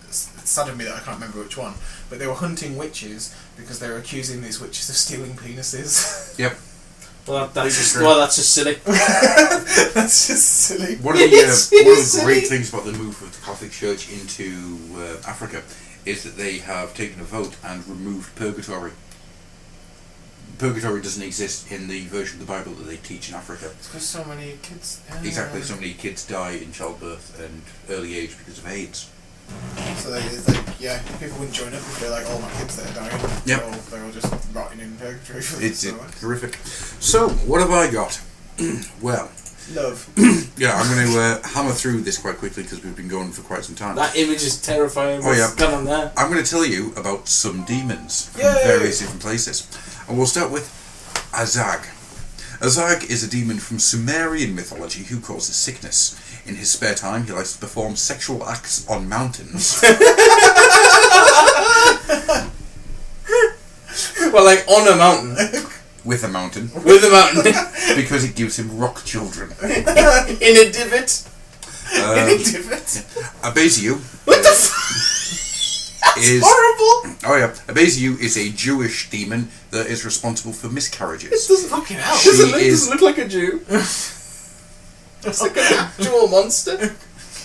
It's sad of me that I can't remember which one. But they were hunting witches because they were accusing these witches of stealing penises. Yep. Well, that's just silly. That's just silly. One of the great things about the move of the Catholic Church into Africa is that they have taken a vote and removed purgatory. Purgatory doesn't exist in the version of the Bible that they teach in Africa. It's because so many kids. Exactly, so many kids die in childbirth and early age because of AIDS. So it's like, yeah, people wouldn't join up if they're like, all my kids that are dying. Yep. They're all just rotting in purgatory for It's so long. horrific. So, what have I got? Well, Love. yeah, I'm going to hammer through this quite quickly because we've been going for quite some time. That image is terrifying. Oh, yeah. What's going on there? I'm going to tell you about some demons from Yay! various different places. And we'll start with Azag. Azag is a demon from Sumerian mythology who causes sickness. In his spare time, he likes to perform sexual acts on mountains. Well, like on a mountain. With a mountain. With a mountain. Because it gives him rock children. In a divot. In a divot. Abeziu. What the fuck? Is horrible. Oh yeah, Abeziu is a Jewish demon that is responsible for miscarriages. It doesn't Fucking hell. She doesn't look like a Jew. It's like an actual monster.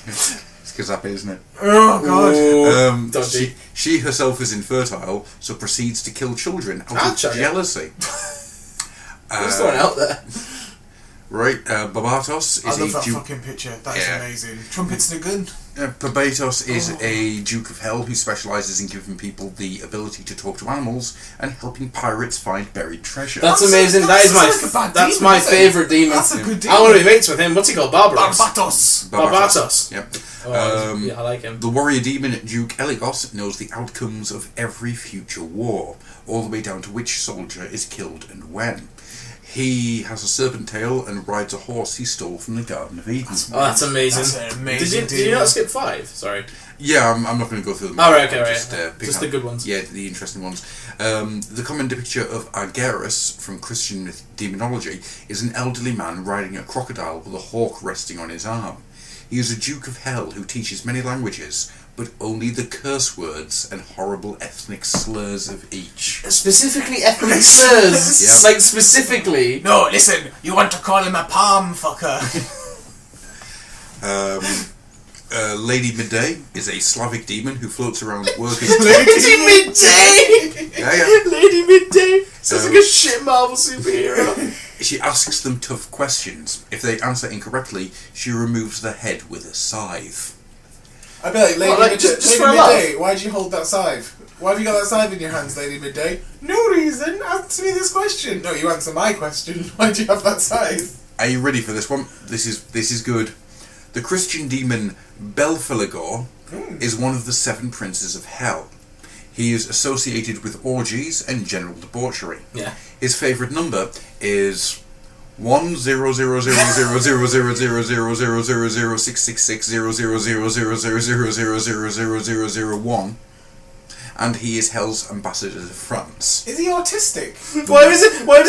It's because that isn't it? Oh god. Dodgy. She herself is infertile, so proceeds to kill children out I'll of check it. jealousy. Just throwing it out there. Right, Barbatos I is love a that Duke. fucking picture. That is Yeah. amazing. Trumpets and a gun. Barbatos is a Duke of Hell who specialises in giving people the ability to talk to animals and helping pirates find buried treasure. That's amazing. That is That's my a favourite demon. That's a good demon. I want to be mates with him. What's he called? Barbaros. Barbatos. Barbatos. Yep. Oh, yeah, I like him. The warrior demon Duke Eligos knows the outcomes of every future war, all the way down to which soldier is killed and when. He has a serpent tail and rides a horse he stole from the Garden of Eden. Oh, that's amazing. That's an amazing Did you not skip 5? Sorry. Yeah, I'm not going to go through them. Oh, right, okay, I'll right. pick Just out- the good ones. Yeah, the interesting ones. The common picture of Argerus from Christian demonology is an elderly man riding a crocodile with a hawk resting on his arm. He is a Duke of Hell who teaches many languages, but only the curse words and horrible ethnic slurs of each. Specifically ethnic slurs. Yep. Like, specifically. No, listen. You want to call him a palm fucker? Lady Midday is a Slavic demon who floats around working. Lady Midday! Yeah. Lady Midday! Sounds like a shit Marvel superhero. She asks them tough questions. If they answer incorrectly, she removes their head with a scythe. I'd be like, Lady What, like, Midday, just Lady for a Midday, why'd you hold that scythe? Why have you got that scythe in your hands, Lady Midday? No reason. Answer me this question. No, you answer my question. Why'd you have that scythe? Are you ready for this one? This is good. The Christian demon Belphegor is one of the 7 princes of hell. He is associated with orgies and general debauchery. Yeah. His favourite number is 1000000000666000000000001, and he is Hell's ambassador to France. Is he autistic? Why does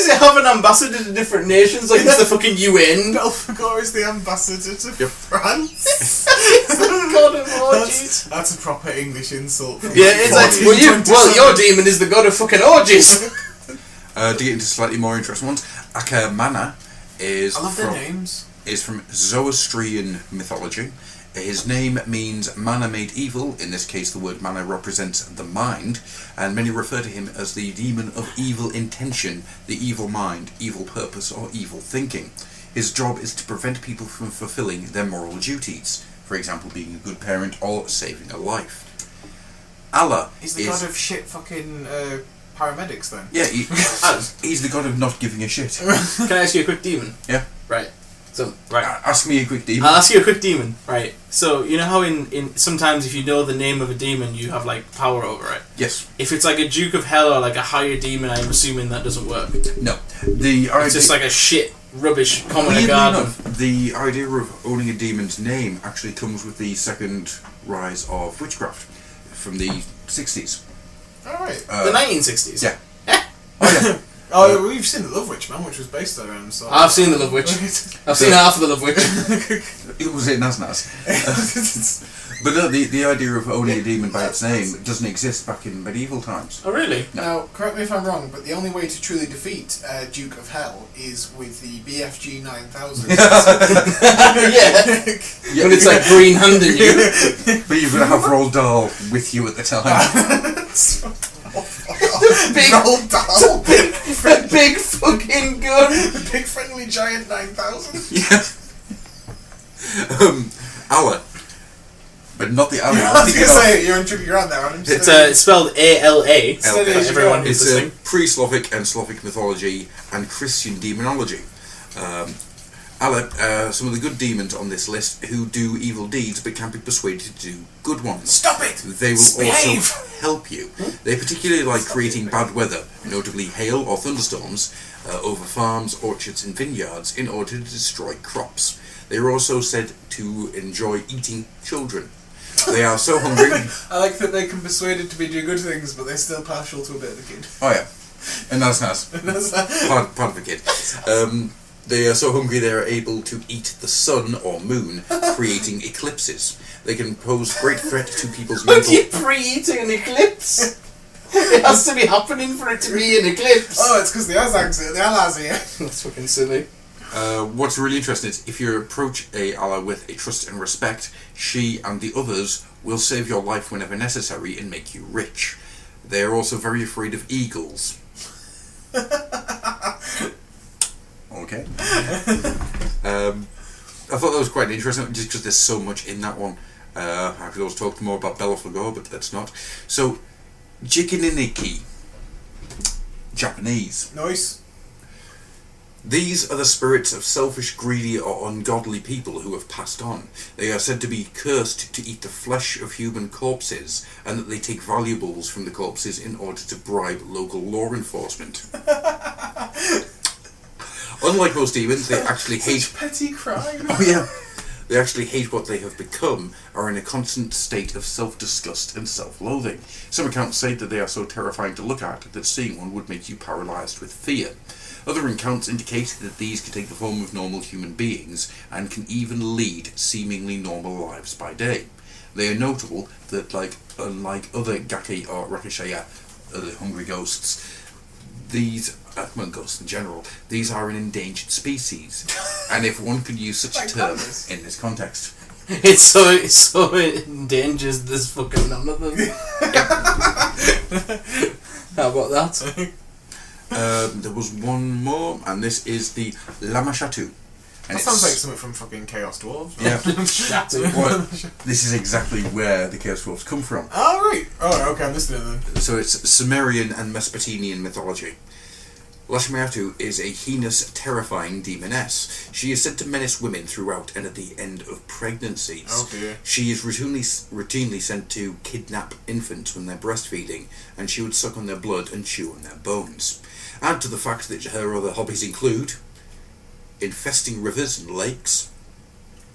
it have an ambassador to different nations? Like it's the fucking UN? Belphegor is the ambassador to France. God of orgies. That's a proper English insult. From Yeah, it's like, your demon is the god of fucking orgies. To get into slightly more interesting ones, Akermana is I love their names. from Zoroastrian mythology. His name means mana made evil. In this case, the word mana represents the mind, and many refer to him as the demon of evil intention, the evil mind, evil purpose, or evil thinking. His job is to prevent people from fulfilling their moral duties, for example, being a good parent or saving a life. Allah He's the god of shit fucking paramedics then. Yeah, he's the god of not giving a shit. Can I ask you a quick demon? Yeah. Right. So, right. Ask me a quick demon. I'll ask you a quick demon. Right. So, you know how in sometimes if you know the name of a demon, you have like power over it? Yes. If it's like a Duke of Hell or like a higher demon, I'm assuming that doesn't work. No. It's just like a shit, rubbish commoner Weirdly garden. enough, the idea of owning a demon's name actually comes with the second rise of witchcraft. From the 60s. Alright. The 1960s. Yeah. Oh yeah. Oh, we've seen The Love Witch, man, which was based around. So. I've seen The Love Witch. I've seen half of The Love Witch. It was it Nas. But no, the idea of owning a demon by its name doesn't exist back in medieval times. Oh, really? Now, correct me if I'm wrong, but the only way to truly defeat Duke of Hell is with the BFG 9000. Yeah. When it's like green handing you. But you've got to have Roald Dahl with you at the time. Big Roald Dahl. a big fucking gun. The big friendly giant 9000. Yeah. Allah. But not the Allah. I was going to say, you're in tricky ground there, Adam. It's spelled A-L-A. Steady as you Everyone go. who's It's listening. pre-Slavic and Slavic mythology and Christian demonology. Allah, some of the good demons on this list who do evil deeds but can't be persuaded to do good ones. Stop it! They will Behave! also help you. They particularly like creating bad weather, notably hail or thunderstorms, over farms, orchards and vineyards in order to destroy crops. They are also said to enjoy eating children. They are so hungry. I like that they can persuade it to be do good things, but they're still partial to a bit of a kid. Oh yeah. And that's nice. Part of a kid. They are so hungry they are able to eat the sun or moon, creating eclipses. They can pose great threat to people's How mental... do you pre-eating an eclipse? It has to be happening for it to be an eclipse. Oh, it's because the Allah's here. That's fucking silly. What's really interesting is if you approach a Allah with a trust and respect, she and the others will save your life whenever necessary and make you rich. They are also very afraid of eagles. Okay. I thought that was quite interesting just because there's so much in that one. I could always talk more about Bela Flago, but that's not. So, Jikininiki, Japanese. Nice. These are the spirits of selfish, greedy, or ungodly people who have passed on. They are said to be cursed to eat the flesh of human corpses, and that they take valuables from the corpses in order to bribe local law enforcement. Unlike most demons, they actually hate... petty crime. Oh yeah. They actually hate what they have become, are in a constant state of self-disgust and self-loathing. Some accounts say that they are so terrifying to look at that seeing one would make you paralysed with fear. Other accounts indicate that these can take the form of normal human beings and can even lead seemingly normal lives by day. They are notable that, unlike other Gaki or Rakashaya, the hungry ghosts, these, well, ghosts in general, these are an endangered species, and if one could use such a term in this context. It so endangers this fucking none of them. How about that? There was one more, and this is the Lamashatu. That sounds like something from fucking Chaos Dwarves. Yeah. Shatu. Well, this is exactly where the Chaos Dwarves come from. Oh, right. Oh, okay, I'm listening then. So it's Sumerian and Mesopotamian mythology. Lashmiatu is a heinous, terrifying demoness. She is said to menace women throughout and at the end of pregnancies. Oh dear. She is routinely sent to kidnap infants when they're breastfeeding, and she would suck on their blood and chew on their bones. Add to the fact that her other hobbies include infesting rivers and lakes,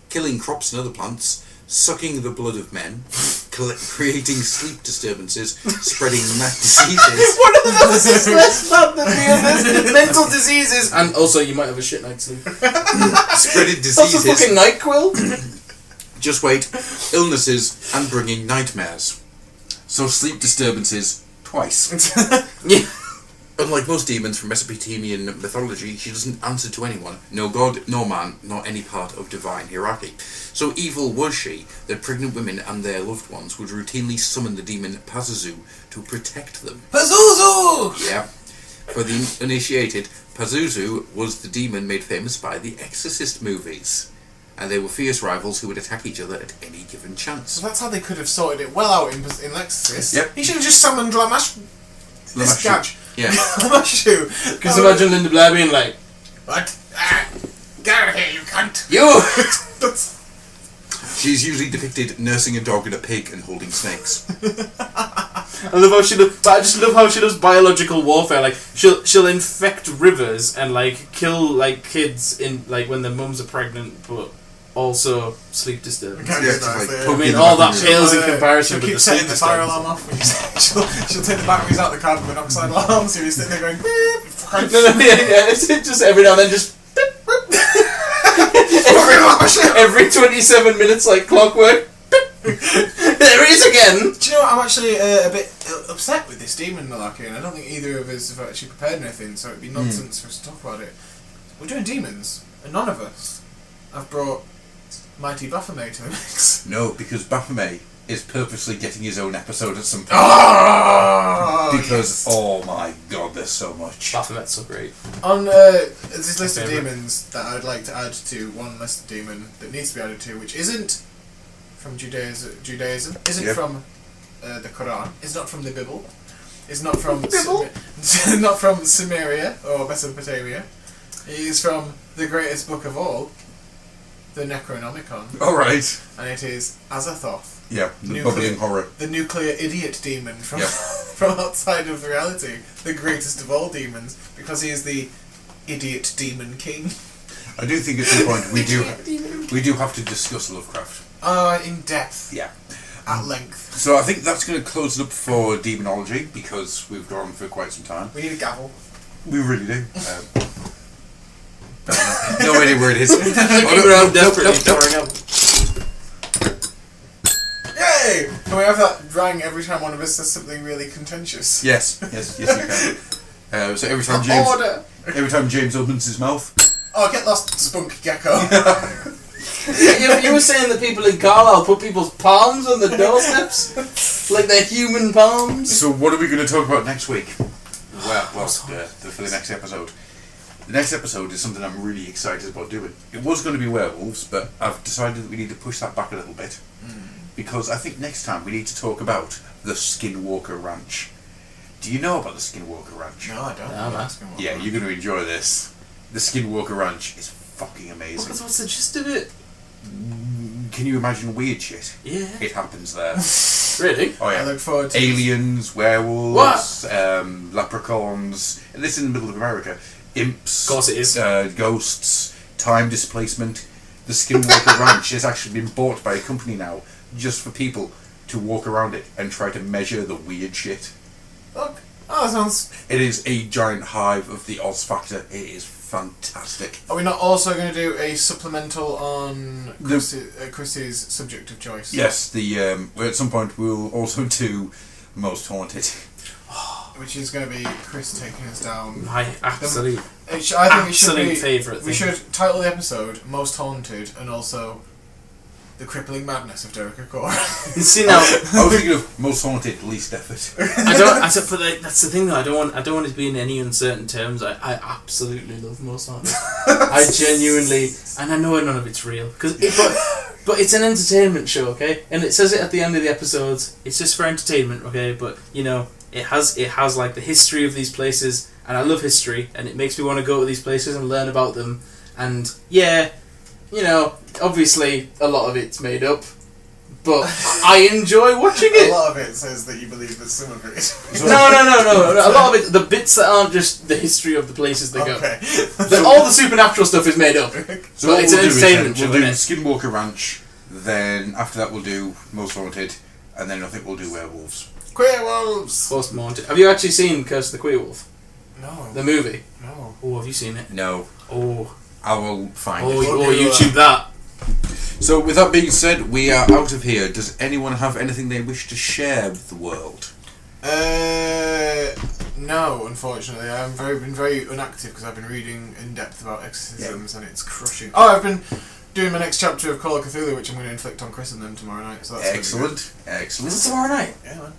killing crops and other plants, sucking the blood of men, creating sleep disturbances, spreading diseases. One of those is less bad than the others. Mental diseases. And also, you might have a shit night's sleep. Spreading That's a diseases. fucking NyQuil. Just wait. Illnesses and bringing nightmares. So sleep disturbances twice. Yeah. Unlike most demons from Mesopotamian mythology, she doesn't answer to anyone, no god, no man, nor any part of divine hierarchy. So evil was she that pregnant women and their loved ones would routinely summon the demon Pazuzu to protect them. Pazuzu! Yeah. For the uninitiated, Pazuzu was the demon made famous by the Exorcist movies. And they were fierce rivals who would attack each other at any given chance. So that's how they could have sorted it well out in Exorcist. Yep. He should have just summoned Lamashu. This gadge. Yeah. Lamashu. Because imagine Linda Blair being like, What? Get out of here, you cunt! you! That's... She's usually depicted nursing a dog and a pig and holding snakes. I love how she does, but I just love how she does biological warfare. Like she'll infect rivers and like kill like kids in like when their mums are pregnant, but also sleep disturbance. Okay. Yeah, It's just nice, like yeah. poking I mean, the all back that of your- pales in comparison She'll with keep the sleep setting the fire disturbance. alarm off. She'll take the batteries out of the carbon monoxide alarm, so you're sitting there going beep. Yeah, it's just every now and then just every 27 minutes like clockwork. There it is again. Do you know what? I'm actually a bit upset with this demon malarkey, and I don't think either of us have actually prepared anything, so it'd be nonsense for us to talk about it. We're doing demons, and none of us have brought Mighty Baphomet to the mix. No, because Baphomet is purposely getting his own episode at some point. Because, oh my god, there's so much. Baphomet's so great. On this list of Favourite. demons that I'd like to add to one list of demon that needs to be added to, which isn't from Judaism, isn't Yep. from the Quran, is not from the Bible, is not from Bible? not from Sumeria or Mesopotamia. It is from the greatest book of all, the Necronomicon, Alright. and it is Azathoth, Yeah, the Nuclear. bubbling horror. the nuclear idiot demon from Yep. from outside of reality, the greatest of all demons, because he is the idiot demon king. I do think at some point we do have to discuss Lovecraft. In depth, Yeah. at length. So I think that's going to close it up for demonology, because we've gone for quite some time. We need a gavel. We really do. No idea where it is. Looking around desperately, throwing up. Yay! Can we have that rang every time one of us says something really contentious? Yes, you can. So every time James opens his mouth, Oh, get lost, spunk gecko. You were saying that people in Carlisle put people's palms on the doorsteps? Like they're human palms? so what are we going to talk about next week? For the next episode. The next episode is something I'm really excited about doing. It was going to be werewolves, but I've decided that we need to push that back a little bit. Because I think next time we need to talk about the Skinwalker Ranch. Do you know about the Skinwalker Ranch? No, I don't. No, man. Yeah, you're going to enjoy this. The Skinwalker Ranch is fucking amazing. What's the gist of it? Can you imagine weird shit? Yeah. It happens there. Really? Oh I yeah. look forward to Aliens, werewolves, leprechauns, and this is in the middle of America. Imps, Of course it is. Ghosts, time displacement. The Skinwalker Ranch has actually been bought by a company now just for people to walk around it and try to measure the weird shit. Look. Oh, that sounds... It is a giant hive of the Oz Factor. It is fantastic. Are we not also going to do a supplemental on Chrissy's subject of choice? Yes, at some point we'll also do Most Haunted. Which is going to be Chris taking us down. My absolute I think it should absolute be... favourite We thing. should title the episode Most Haunted and also The Crippling Madness of Derek Accord. See now, I was thinking of Most Haunted, Least Effort. but that's the thing though. I don't want it to be in any uncertain terms. I absolutely love Most Haunted. I genuinely, and I know none of it's real but it's an entertainment show, okay? And it says it at the end of the episodes. It's just for entertainment, okay? But you know, it has like the history of these places, and I love history, and it makes me want to go to these places and learn about them. And yeah, you know, obviously a lot of it's made up, but I enjoy watching A it. lot of it says that you believe that some of it. No. A lot of it, the bits that aren't just the history of the places they go. Okay. All the supernatural stuff is made up. So But what it's we'll an do is entertainment then show, we'll do isn't Skinwalker Ranch, then after that we'll do Most Haunted, and then I think we'll do Werewolves. Queer Wolves! Post Haunted. Have you actually seen Curse of the Queer Wolf? No. The movie? No. Oh, have you seen it? No, Oh. I will find Oh, it. YouTube that. So with that being said, we are out of here. Does anyone have anything they wish to share with the world? No, unfortunately. I've been very inactive because I've been reading in depth about exorcisms and it's crushing. Oh, I've been doing my next chapter of Call of Cthulhu, which I'm going to inflict on Chris and them tomorrow night. So that's Excellent. Is it tomorrow night? Yeah, man.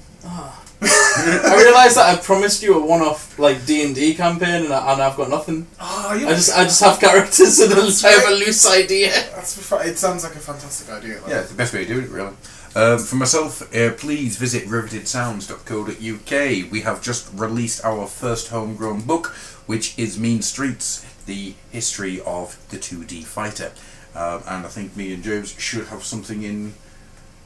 I realised that I promised you a one-off like D&D campaign, and I've got nothing. Oh, you I just have characters and I have a loose idea. It sounds like a fantastic idea. Like. Yeah, it's the best way of doing it, really. For myself, please visit rivetedsounds.co.uk. We have just released our first homegrown book, which is Mean Streets, the history of the 2D fighter. And I think me and James should have something in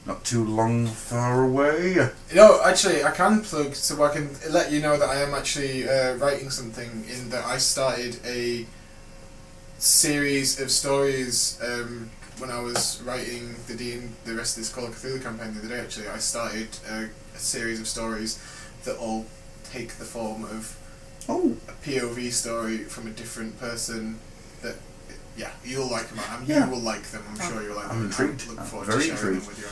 not too long far away. No, actually, I can plug, so I can let you know that I am actually writing something in that I started a series of stories. When I was writing the rest of this Call of Cthulhu campaign the other day, actually, I started a series of stories that all take the form of Oh. a POV story from a different person. That, yeah, you'll like them. Yeah. You will like them. I'm sure you'll like them. I'm intrigued. Looking forward Very to sharing intrigued. them with you,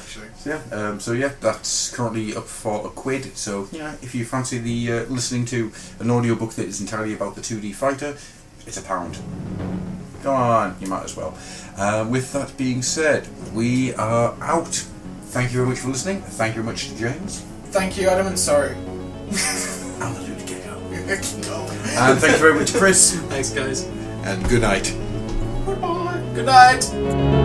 actually. So yeah, that's currently up for £1. So yeah, if you fancy the listening to an audiobook that is entirely about the 2D fighter, it's £1. Go on, you might as well. With that being said, we are out. Thank you very much for listening. Thank you very much to James. Thank you, Adam, and sorry. I'm the Luke Gecko. No. And thank you very much, Chris. Thanks, guys. And good night. Goodbye. Good night.